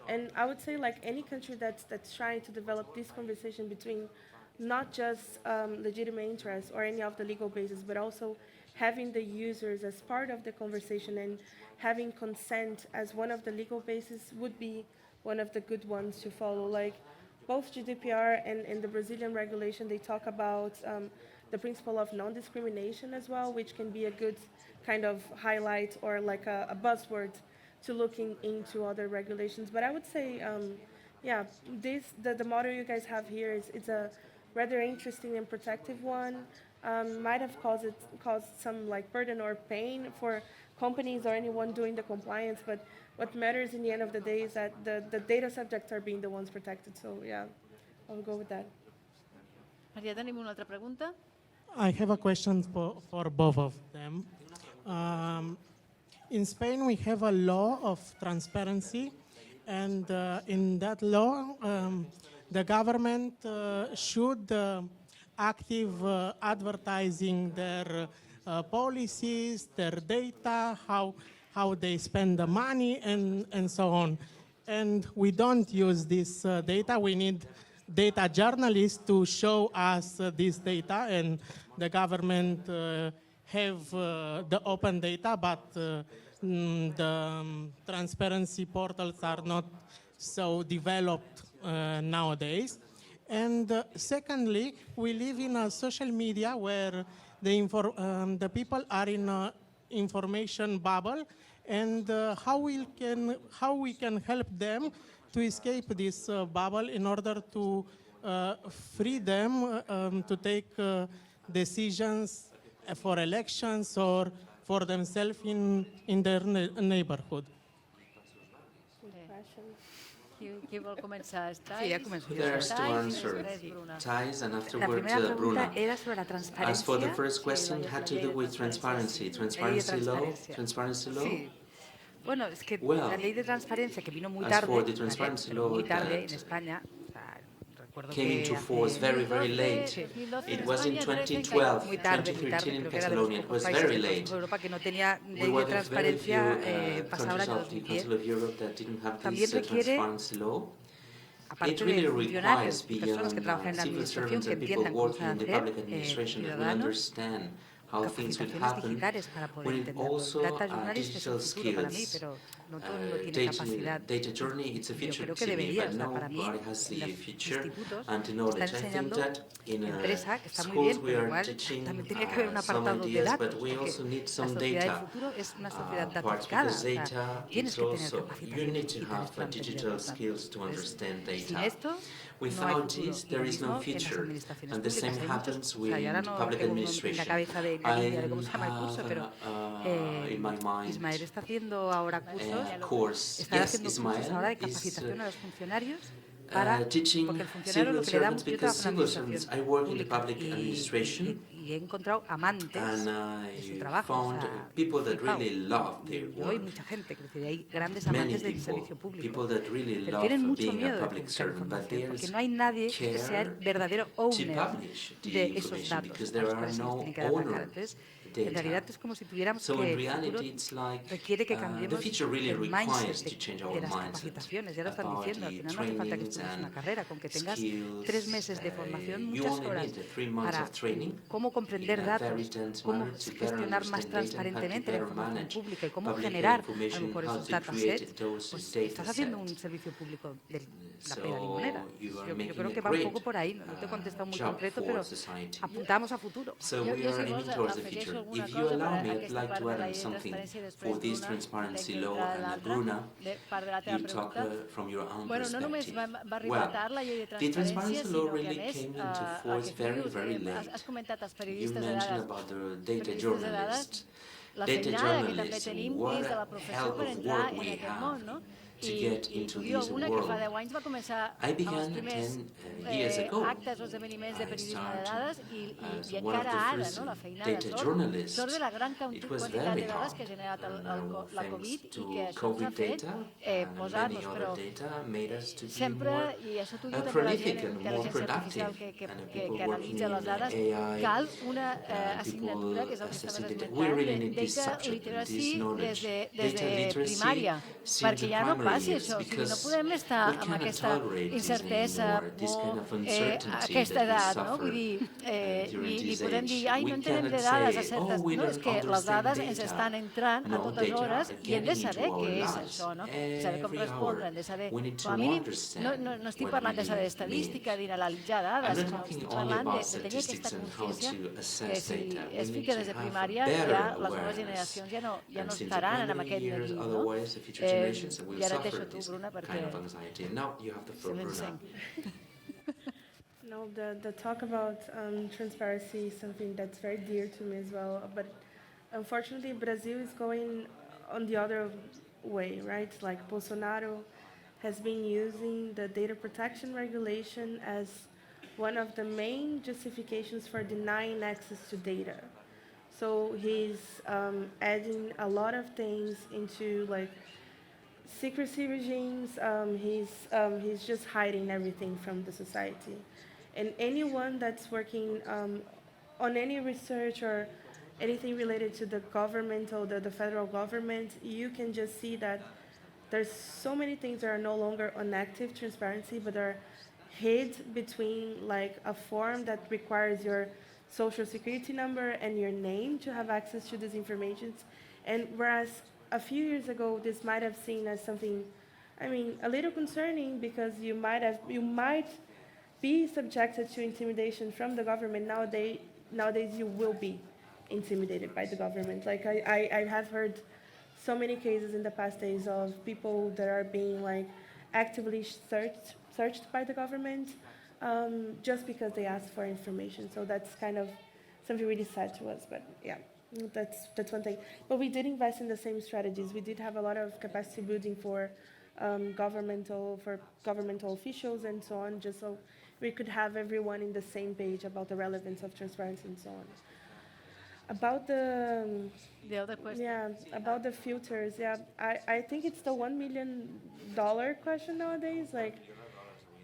And I would say any country that's trying to develop this conversation between not just legitimate interests or any of the legal bases, but also having the users as part of the conversation and having consent as one of the legal bases would be one of the good ones to follow. Both GDPR and the Brazilian regulation, they talk about the principle of non-discrimination as well, which can be a good kind of highlight or a buzzword to looking into other regulations. But I would say, the model you guys have here it's a rather interesting and protective one. Might have caused some burden or pain for companies or anyone doing the compliance, but what matters in the end of the day is that the data subjects are being the ones protected. So yeah, I'll go with that. Maria, tenim una altra pregunta? I have a question for both of them. In Spain, we have a law of transparency, and in that law, the government should active advertising their policies, their data, how they spend the money, and so on. And we don't use this data. We need data journalists to show us this data, and the government have the open data, but the transparency portals are not so developed nowadays. And secondly, we live in a social media where the people are in an information bubble, and how we can help them to escape this bubble in order to free them to take decisions for elections or for themselves in their neighborhood. Qui vol començar? Sí, ja començo. There's to answer. Thais and La afterwards primera Bruna. pregunta era sobre la transparència. As for the first question, had to do with transparency. Transparency law? Transparency law? Sí. Bueno, es que Well, la ley de transparencia que vino muy as tarde, for the transparency law muy tarde en that España, o sea, recuerdo came que into hace force very, very late. It was in 2012, muy tarde, 2013 in creo que era de los Catalonia. It pocos was países very del late. Consejo de Europa que no tenía We ley were de the very few transparencia pasada el countries of the 2010. Council of Europe that didn't have También this requiere, transparency law. It aparte really de funcionarios, requires personas que trabajan en la civil administración servants que and people entiendan cómo se working in the public hacer, administration that will ciudadanos, understand how things will capacitaciones happen. digitales para poder When it entenderlo. also Data journalist es digital el futuro para mí, skills, pero no todo el mundo tiene capacidad. data journey, it's a Yo future creo que to me, debería, but o sea, para mí, nobody has en the los future institutos and the están knowledge. I think enseñando that in empresa, que está muy schools bien, we pero are igual teaching también tenía que haber un some apartado de ideas, datos, but we porque also need la some sociedad del data futuro es una sociedad parts, datificada, because o sea, data tienes is que tener also, you capacitaciones need to digitales have para digital entenderlo. skills to understand Sin data. esto, Without no hay futuro. this, Y there lo is no mismo en las future. administraciones And the públicas. same Hay muchos, happens o sea, with yo ahora no public tengo en la administration. cabeza de la línea de cómo se llama el curso, pero in my mind, Ismael está haciendo ahora cursos, course. está Yes, haciendo cursos Ismael ahora de is capacitación a los funcionarios para, teaching porque el funcionario lo civil que le da, servants yo because trabajo en civil la servants, I work in the pública public administration, y he encontrado amantes and de su I trabajo, o found sea, people that flipao. really love their Yo y work. mucha gente, que decir, hay grandes Many amantes del people, servicio público, people that really pero love tienen mucho being a miedo de public publicar servant, but información, porque there's no hay nadie que sea el care verdadero to owner publish the de esos information datos because a there los are cuales se les no tiene que dar la cara. owner Entonces, data. en realidad es como si tuviéramos So que in el futuro reality, it's like requiere que the cambiemos future really el requires mindset to change de our las mindset capacitaciones. Ya lo están about diciendo, al the final no hace falta que trainings estudies una and carrera, con que tengas skills. 3 meses de formación, You muchas only horas need the 3 months para of training cómo comprender in a very datos, dense cómo manner to better gestionar más understand data and how to transparentemente la better información manage pública y cómo public generar a lo information, mejor how esos to create datasets, those pues data estás haciendo un sets. servicio público de la So pera limonera. you are Yo making creo que a va un great poco por ahí, no te he contestado muy job concreto, for pero society. apuntamos a futuro. So Jo- we jo, are si aiming vols, towards the afegeixo future. alguna If you cosa allow per me, I'd aquesta like part to de add la on llei de something transparència i després, for this Bruna, transparency crec que law entra and l'altra Bruna. part de la teva You talk pregunta. from your own Bueno, no només perspective. va arribar tard la llei de the transparència, transparency law sinó que a really més, came into el force que tu very, dius, very late. has comentat els You periodistes de mentioned dades, about the data periodistes de journalists. dades, la Data feinada que també journalists, tenim what dins de a la professió hell per of entrar work en we aquest have món, no? to get into this una que world. fa 10 anys va començar I amb els began primers 10 years ago. actes o esdeveniments de I periodisme de started dades as i one of encara the ara, first no, la feinada data journalists. sort de la gran It was quantitat very de dades hard. que ha generat la Thanks Covid i to que això ens ha COVID fet data and many posar-nos, other però data made us to be sempre, more i això t'ho diu també la prolific gent and more d'intel·ligència artificial productive, and que people working analitza les in dades, AI, cal una people assignatura, que és el que estaves assessing data. esmentant, We really need this data subject and literacy this knowledge. des Data de literacy primària, since perquè the ja no primary passi years, això, o sigui, no because podem estar we amb cannot aquesta tolerate this incertesa, anymore, this por kind of uncertainty aquesta that we edat, no? suffer Vull dir, during ni this podem age. dir, ai, We no entenem de cannot dades say, a certes... we No, és don't que les understand dades ens data. estan entrant a No, totes data hores are i hem de getting saber into què our és lives això, no? Saber com every respondre, hour. hem de saber... We need Com a to mínim, understand no estic what parlant de really saber estadística, means. d'analitzar I'm dades, not sinó talking estic only parlant about de tenir statistics aquesta and how consciència to que assess si data. We es need fica to des de have primària, better ja les noves awareness. generacions ja no And since the estaran en primary aquest years, neguit, no? otherwise the future generations will I ara et suffer deixo tu, this Bruna, perquè kind of anxiety. And now you have the se floor, Bruna. m'encenc. No, the talk about transparency is something that's very dear to me as well. But unfortunately, Brazil is going on the other way, right? Like Bolsonaro has been using the data protection regulation as one of the main justifications for denying access to data. So he's adding a lot of things into like secrecy regimes. He's just hiding everything from the society. And anyone that's working on any research or anything related to the government or the federal government, you can just see that there's so many things that are no longer on active transparency, but are hid between like a form that requires your social security number and your name to have access to these informations. And whereas a few years ago, this might have seen as something, I mean, a little concerning because you might be subjected to intimidation from the government. Nowadays you will be intimidated by the government. Like I have heard so many cases in the past days of people that are being like actively searched by the government just because they asked for information. So that's kind of something really sad to us, but yeah. That's one thing. But we did invest in the same strategies. We did have a lot of capacity building for governmental officials and so on, just so we could have everyone in the same page about the relevance of transparency and so on. About the other question. Yeah, about the filters. Yeah, I think it's the $1 million question nowadays. Like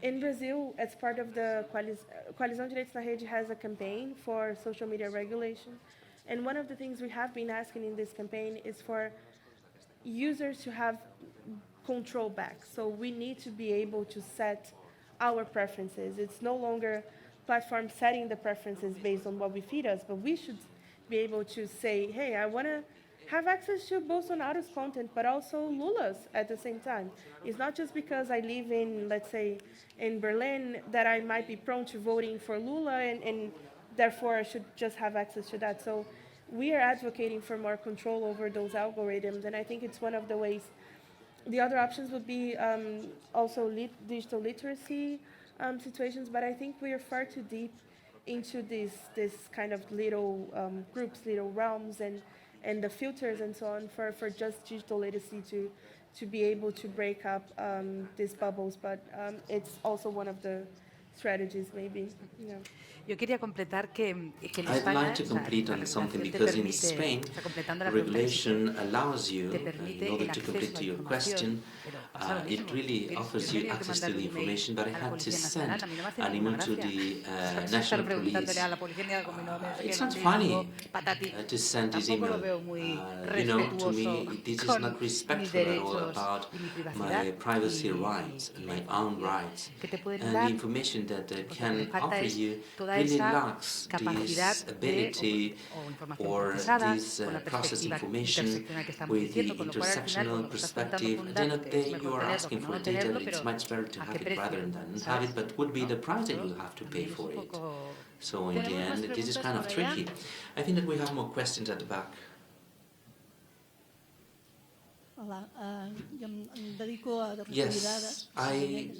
in Brazil, as part of the Coalizão Direitos na Rede has a campaign for social media regulation. And one of the things we have been asking in this campaign is for users to have control back. So we need to be able to set our preferences. It's no longer platforms setting the preferences based on what we feed us, but we should be able to say, hey, I want to have access to Bolsonaro's content, but also Lula's at the same time. It's not just because I live in, let's say, in Berlin that I might be prone to voting for Lula and therefore I should just have access to that. So we are advocating for more control over those algorithms, and I think it's one of the ways. The other options would be also digital literacy situations, but I think we are far too deep into this kind of little groups, little realms, and the filters and so on for just digital literacy to be able to break up these bubbles. But it's also one of the strategies, maybe. Yeah. Yo quería completar que en I'd España, like to complete on something because in Spain, regulation allows you, in order to complete your question, it really offers you access to the information, but I had to send an email to the national police. It's not funny to send this email. To me, this is not respectful at all about my privacy rights and my own rights. And the information that can offer you really lacks this ability or this process information with the intersectional perspective. At the end of the day, you are asking for data, it's much better to have it rather than have it, but would be the price that you'll have to pay for it. So in the end, this is kind of tricky. I think that we have more questions at the back. Yes, I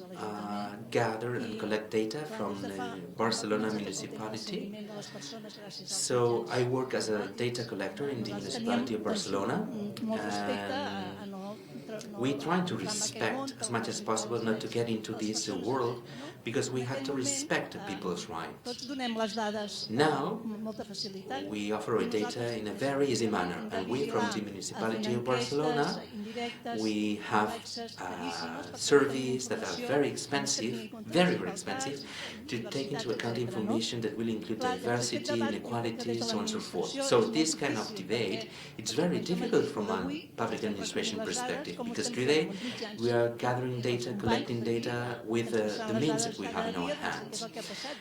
gather and collect data from the Barcelona municipality. So I work as a data collector in the municipality of Barcelona, and we try to respect as much as possible, not to get into this world, because we have to respect people's rights. Now, we offer our data in a very easy manner, and we from the municipality of Barcelona, we have surveys that are very expensive, very expensive, to take into account information that will include diversity, inequality, so on and so forth. So this kind of debate, it's very difficult from a public administration perspective, because today we are gathering data, collecting data with the means that we have in our hands.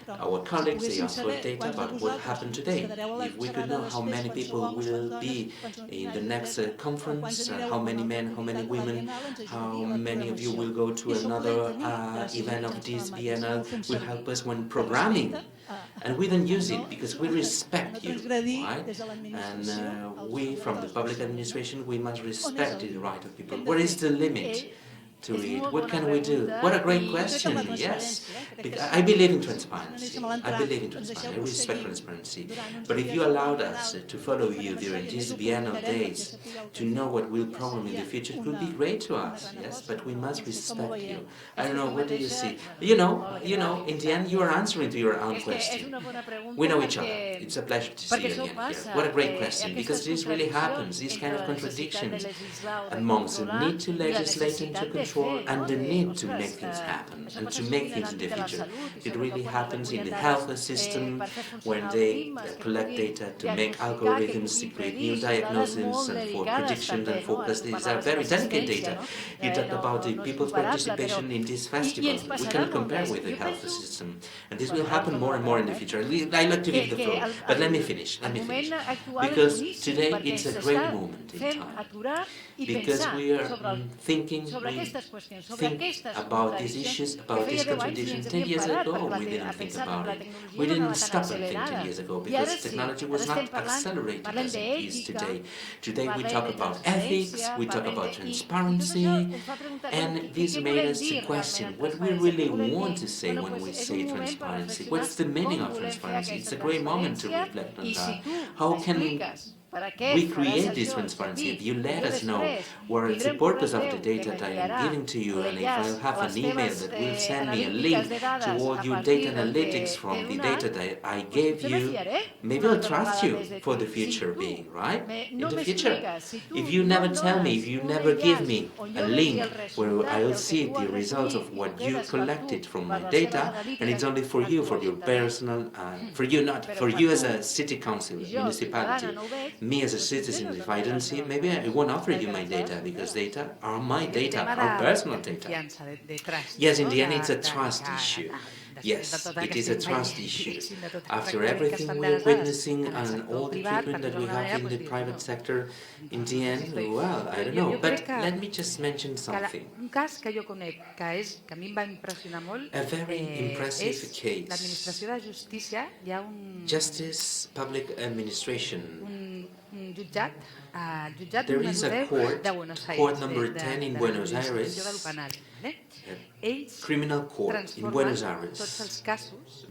Our colleagues, they ask for data about what happened today. If we could know how many people will be in the next conference, how many men, how many women, how many of you will go to another event of this biennial, will help us when programming. And we don't use it because we respect you, right? And we, from the public administration, we must respect the right of people. Where is the limit to it? What can we do? What a great question, yes. I believe in transparency. I believe in transparency. I respect transparency. But if you allowed us to follow you during these biennial days, to know what will problem in the future, it would be great to us, yes, but we must respect you. I don't know, what do you see? You know, in the end, you are answering to your own question. We know each other. It's a pleasure to see you again here. What a great question, because this really happens, these kind of contradictions amongst the need to legislate and to control and the need to make things happen and to make things in the future. It really happens in the health system when they collect data to make algorithms to create new diagnoses and for predictions and forecasts. These are very delicate data. You talk about the people's participation in this festival. We cannot compare with the health system. And this will happen more and more in the future. I like to give the floor, but let me finish. Because today it's a great moment in time. Because we are thinking, think about these issues, about these contradictions. 10 years ago, we didn't think about it. We didn't stop and think 10 years ago because technology was not accelerated as it is today. Today we talk about ethics, we talk about transparency, and this made us to question what we really want to say when we say transparency. What's the meaning of transparency? It's a great moment to reflect on that. How can we create this transparency? If you let us know what is the purpose of the data that I am giving to you, and if I have an email that will send me a link to all your data analytics from the data that I gave you, maybe I'll trust you for the future being, right? In the future. If you never tell me, if you never give me a link where I'll see the results of what you collected from my data, and it's only for you, for your personal, for you not, for you as a city council, municipality, me as a citizen, if I don't see it, maybe I won't offer you my data, because data are my data, are personal data. Yes, in the end, it's a trust issue. Yes, it is a trust issue. After everything we're witnessing and all the treatment that we have in the private sector, in the end, well, I don't know. But let me just mention something. A very impressive case. Justice, public administration. There is a court number 10 in Buenos Aires, a criminal court in Buenos Aires.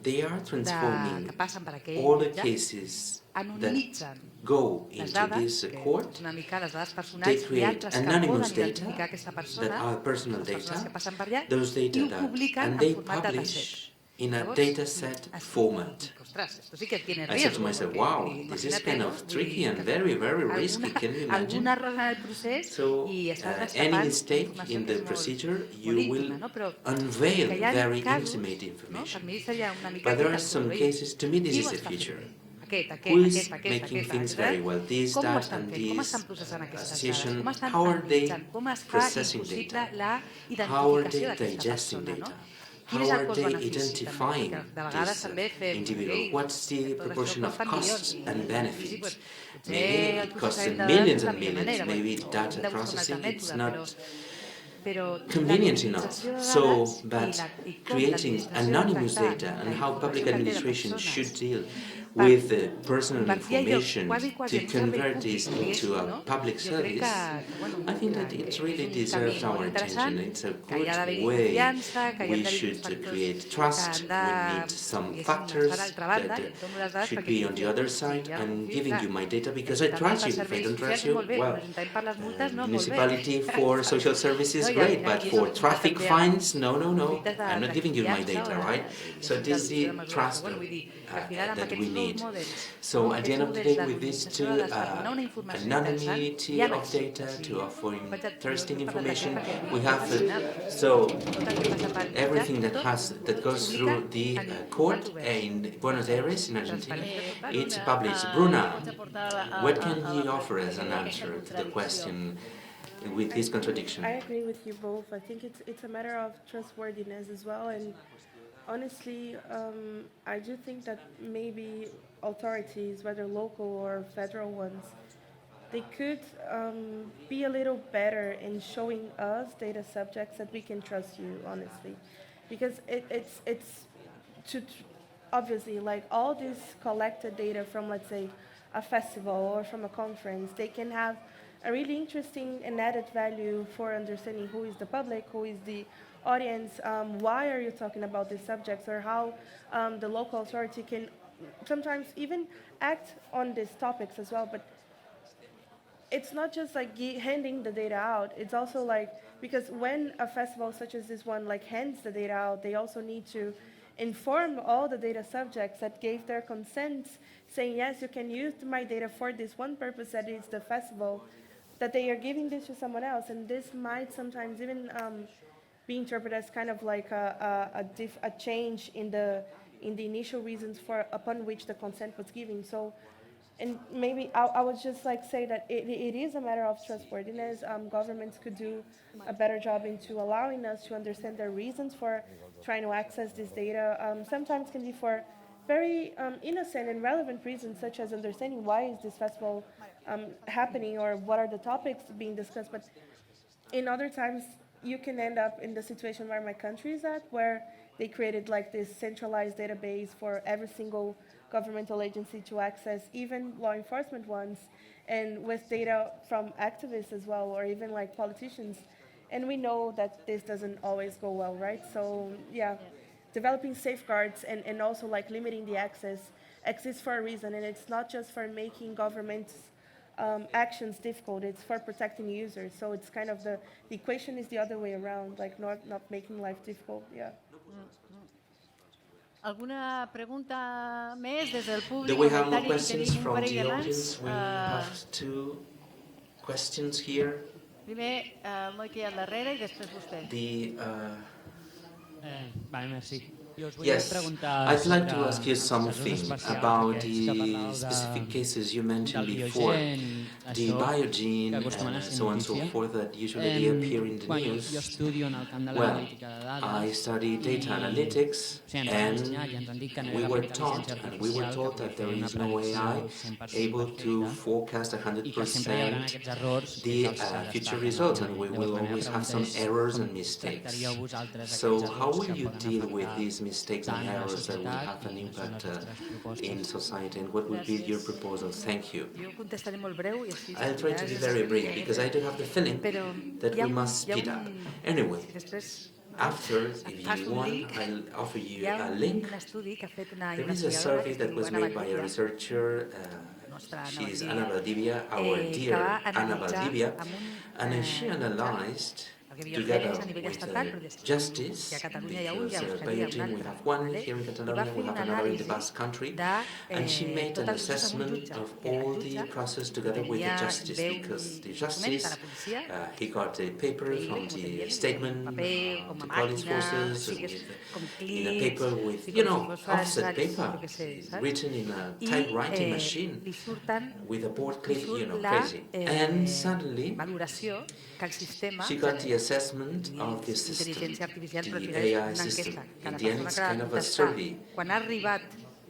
They are transforming all the cases that go into this court. They create anonymous data that are personal data, those data that, and they publish in a data set format. I said to myself, wow, this is kind of tricky and very risky, can you imagine? So any mistake in the procedure, you will unveil very intimate information. But there are some cases, to me this is the future. Who is making things very well? This, that, and this association, how are they processing data? How are they digesting data? How are they identifying this individual? What's the proportion of costs and benefits? Maybe it costs millions and millions. Maybe data processing, it's not convenient enough. But creating anonymous data and how public administration should deal with personal compartia jo information quasi to en un servei convert públic, this into diguéssim, a no? public Jo crec service, I think that it really és un camí deserves our molt attention. interessant, It's a que hi ha d'haver-hi good way. confiança, que hi han We d'haver-hi should uns factors create que trust. han We de, need some diguéssim, factors estar a l'altra banda, that i et dono les dades should perquè be on the other side. I'm giving you my data because I trust you. If I don't trust you, well, municipality for social services, great, but for traffic fines, no. I'm not giving you my data, right? So this is the trust that we need. So at the end of the day, with these two, anonymity of data to offering interesting information, we have so everything that goes through the court in Buenos Aires in Argentina, it's published. Bruna, what can you offer as an answer to the question with this contradiction? I agree with you both. I think it's a matter of trustworthiness as well, and honestly, I do think that maybe authorities, whether local or federal ones, they could be a little better in showing us data subjects that we can trust you, honestly, because it's obviously like all this collected data from, let's say, a festival or from a conference, they can have a really interesting and added value for understanding who is the public, who is the audience, why are you talking about these subjects, or how the local authority can sometimes even act on these topics as well. But it's not just like handing the data out, it's also like, because when a festival such as this one like hands the data out, they also need to inform all the data subjects that gave their consent, saying, yes, you can use my data for this one purpose, that is the festival, that they are giving this to someone else. And this might sometimes even be interpreted as kind of like a change in the initial reasons for upon which the consent was given. So, and maybe I would just like say that it is a matter of trustworthiness. Governments could do a better job into allowing us to understand their reasons for trying to access this data. Sometimes can be for very innocent and relevant reasons, such as understanding why is this festival happening, or what are the topics being discussed. But in other times, you can end up in the situation where my country is at, where they created like this centralized database for every single governmental agency to access, even law enforcement ones, and with data from activists as well, or even like politicians. And we know that this doesn't always go well, right? So yeah, developing safeguards and also like limiting the access exists for a reason, and it's not just for making governments actions difficult, it's for protecting users. So it's kind of the equation is the other way around, like not making life difficult, yeah. Alguna pregunta més des del públic? Do we have more Comentari? questions Tenim un from parell the de mans. audience? We have two questions here. Primer, el noi que hi ha al darrere, i després vostè. Vale, merci. Yes, I'd like to ask you something about the specific cases you mentioned before, the biogene and so on and so forth that usually appear in the news. Well, I study data analytics, and we were taught that there is no AI able to forecast 100% the future results, and we will always have some errors and mistakes. So how will you deal with these mistakes and errors that will have an impact in society, and what would be your proposals? Thank you. I'll try to be very brief because I do have the feeling that we must speed up. Anyway, after, if you want, I'll offer you a link. There is a survey that was made by a researcher. She is Ana Valdivia, our dear Ana Valdivia, and she analyzed together with justice, because biogene we have one here in Catalonia, we have another in the Basque Country, and she made an assessment of all the process together with the justice, because the justice, he got a paper from the statement of the police forces, in a paper with, offset paper, written in a typewriting machine, with a board clip, crazy. And suddenly, she got the assessment of the system, the AI system. In the end, it's kind of a survey.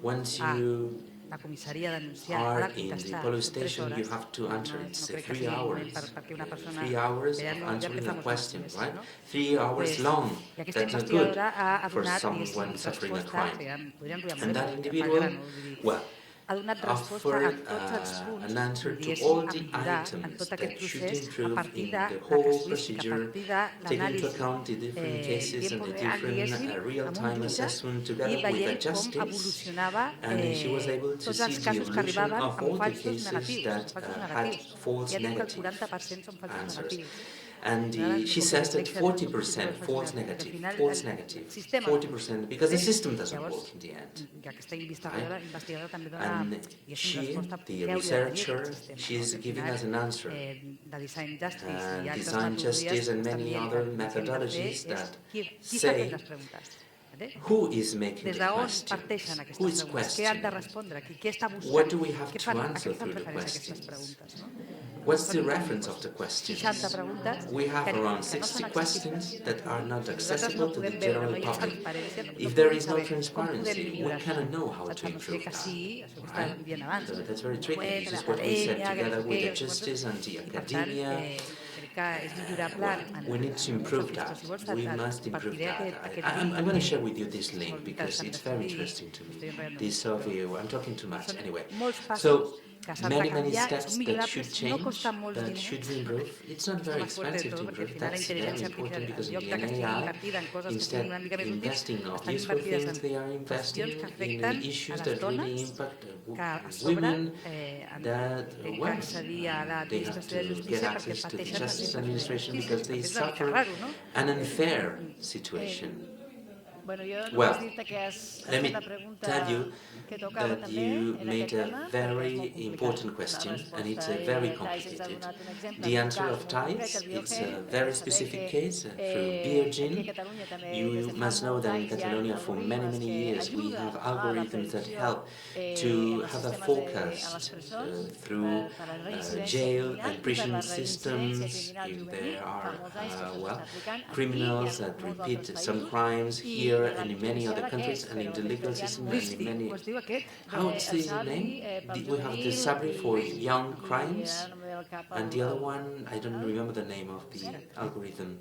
Once you are in the police station, you have to answer. It's 3 hours. 3 hours of answering a question, right? 3 hours long. That's not good for someone suffering a crime. And that individual, well, ha donat resposta a offered tots els punts, an answer to diguéssim, all a the millorar en items tot aquest that should procés a improve partir in de the la whole casuística, a procedure, partir de taking into l'anàlisi account the different cases and tiempo the real, different diguéssim, amb un real-time jutge, assessment i together with a veient com justice. evolucionava And she was able to tots see els the casos que evolution arribaven of amb all the falsos cases negatius, that had false Ja dic que el negative 40% són falsos answers. negatius. And she says that 40% false negative, 40%, because the system doesn't work in the end. Aquesta investigadora també dona And she, the researcher, she's giving us an answer. de design justice i altres Design justice and many other methodologies that say who is making des the d'on questions, parteixen who aquestes is preguntes, què han de questioning, respondre, què està buscant, what do we have què to fan, a answer què fan through the referència aquestes questions. preguntes. No? What's the reference of the questions? 60 preguntes We have que around no són 60 accessibles. questions that are not Nosaltres accessible no to the podem veure, general no hi ha public. transparència, no If there podem is no saber com podem transparency, we millorar això. cannot know how A to no ser improve que that. sí, això que estàvem dient abans. So that's very tricky. Web, This is what we said l'acadèmia, together with the que justice and the per tant, academia. crec que és millorable en We need to improve that. Si vols, We must improve partiré that. aquest I'm link going to perquè share with you this link molt because it's interessant very d'estudiar interesting to i me. estic enrotllant This overview, I'm talking too much Són anyway. molts passos So que s'han de many canviar, steps són that millorables, should no change, costen molts that diners. should improve. It's not very És molt expensive to tot, perquè al improve. final la That's very intel·ligència important artificial, because en in lloc the de que estigui AI, invertida en coses que instead siguin una mica més útils, investing of estan useful invertides things, they are en investing qüestions que in afecten issues a les that really dones impact que a sobre women han that, de well, accedir a they have l'administració de to get justícia perquè access to the pateixen justice l'administració de administration justícia. because they És una mica suffer raro, no? an unfair situation. Bueno, jo Well, només dir-te que has let me fet la pregunta tell you que tocava that també you en made aquest a tema, perquè és very molt complicat. important question La and it's resposta very DADES ha complicated. donat un exemple The d'un answer cas of molt concret, TIES, el BioG, it's a very saber specific que, case through aquí BioGen. a Catalunya també des You de fa must know molts that in anys hi ha Catalonia for many, algoritmes many que years we ajuden have a la algorithms that previsió help en to els have a sistemes a les forecast presons through per a la reincidència jail criminal and i per prison la reincidència systems criminal if juvenil. there Fa are, molts anys que això well, s'està aplicant aquí i criminals en that molts repeat altres some països. crimes I here en and in l'àmbit many judicial other countries aquest, and in però the legal després hi ha system un and Ruiz, in many. es diu aquest? How's the Sabri, name? pel We have the juvenil Sabri for i- young i crimes, ara no em ve al cap and el- the other one, I don't remember the name of the algorithm.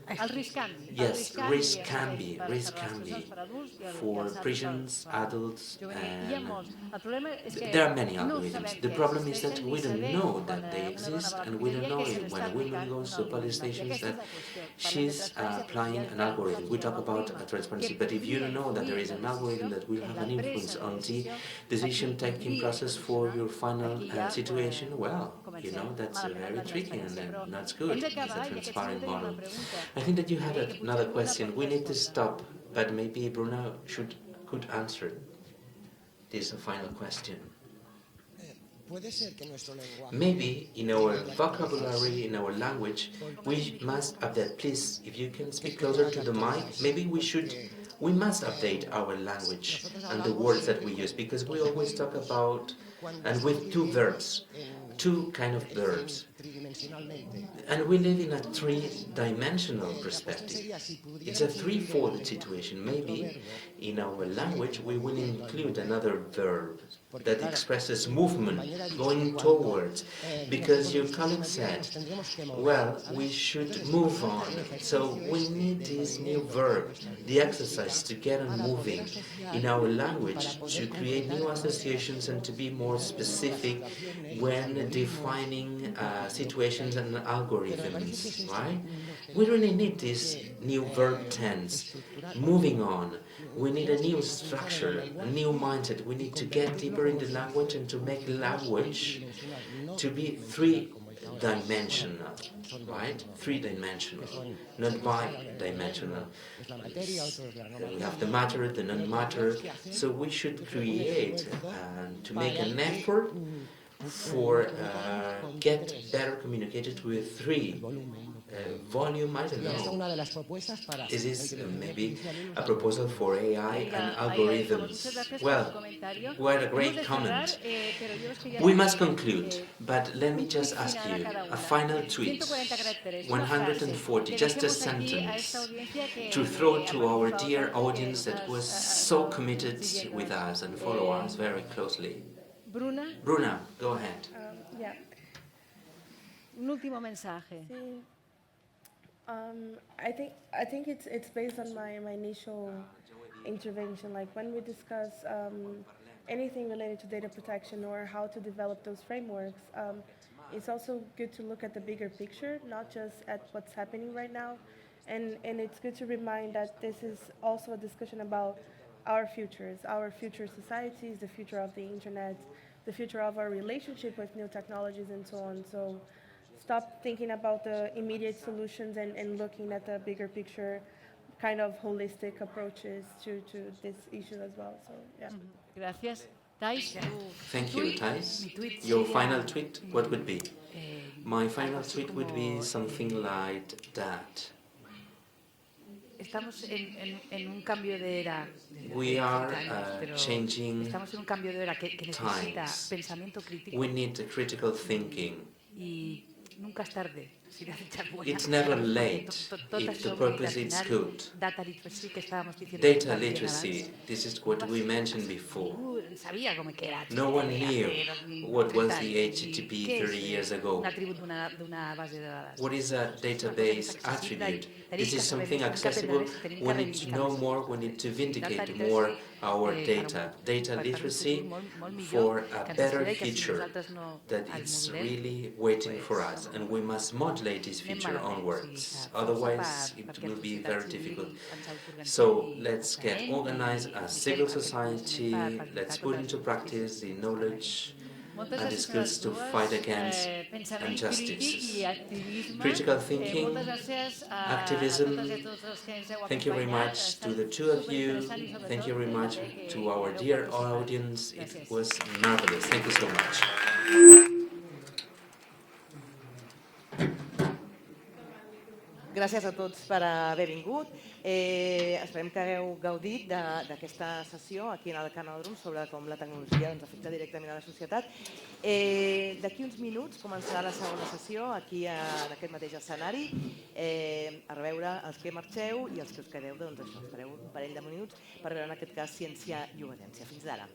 El risc canvi. Yes, risk can be, per risk les can be presons per adults i el for SADI prisons, per adults, juvenil. Hi ha and molts. El problema és que there are many no algorithms. sabem The que problem is that existeixen we ni don't sabem know quan that they una dona exist, va a la and we don't comissaria know que se if li when està a woman aplicant goes un to police algoritme. I stations aquesta és that la qüestió. Parlem de she's transparència, applying però an ja algorithm. We talk about a algoritme. transparency, I but if you don't podria know that there is influir an en la algorithm that will decisió, have an en la influence presa de on the decisió, decision-taking aquí process for your final aquí ja, situation, well, you comencem know, that's malament very amb la tricky and transparència, però that's good. hem It's d'acabar, a i aquest transparent senyor tenia una model. pregunta. I think that you had Que potser another Bruna question. pot We need to respondre. stop, but maybe Bruna could answer this final question. Maybe in our vocabulary, in our language, we must update. Please, if you can speak closer to the mic, maybe we must update our language and the words that we use, because we always talk about, and with two verbs, two kind of verbs. And we live in a three-dimensional perspective. It's a threefold situation. Maybe in our language we will include another verb that expresses movement, going towards, because your colleague said, well, we should move on. So we need this new verb, the exercise to get on moving in our language, to create new associations and to be more specific when defining situations and algorithms, right? We really need this new verb tense, moving on. We need a new structure, a new mindset. We need to get deeper in the language and to make language to be three-dimensional, right? Three-dimensional, not bi-dimensional. We have the matter, the non-matter. So we should create to make an effort for get better communicated with three. Volume, I don't know. Is this maybe a proposal for AI and algorithms? Well, what a great comment. We must conclude, but let me just ask you a final tweet. 140, just a sentence to throw to our dear audience that was so committed with us and follow us very closely. Bruna, go ahead. Yeah. Un último mensaje. Sí. I think it's based on my initial intervention. Like when we discuss anything related to data protection or how to develop those frameworks, it's also good to look at the bigger picture, not just at what's happening right now. And it's good to remind that this is also a discussion about our futures, our future societies, the future of the internet, the future of our relationship with new technologies and so on. So stop thinking about the immediate solutions and looking at the bigger picture, kind of holistic approaches to this issue as well. So, yeah. Gràcies. Thais, Thank you, Thais. Your final tweet, what would be? My final tweet would be something like that. Estamos en un cambio de era. We are changing Estamos en un cambio de era que necesita times. pensamiento crítico. We need critical thinking. Y nunca es tarde. It's never late if the purpose is good. Data literacy que estábamos diciendo. Data literacy, this is what we mentioned before. No one knew what was the HTTP 30 years ago. What is a database attribute? Is this something accessible? We need to know more, we need to vindicate more our data. Data literacy for a better future that is really waiting for us, and we must modulate this future onwards. Otherwise, it will be very difficult. So let's get organized as civil society, let's put into practice the knowledge and the skills to fight against injustices. Critical thinking, activism. Thank you very much to the two of you. Thank you very much to our dear audience. It was marvelous. Thank you so much. Gràcies a tots per haver vingut. Esperem que hagueu gaudit d'aquesta sessió aquí en el Canòdrom sobre com la tecnologia afecta directament a la societat. D'aquí uns minuts començarà la segona sessió aquí en aquest mateix escenari. A reveure els que marxeu i els que us quedeu, doncs això, espereu un parell de minuts per veure en aquest cas ciència i obediència. Fins ara.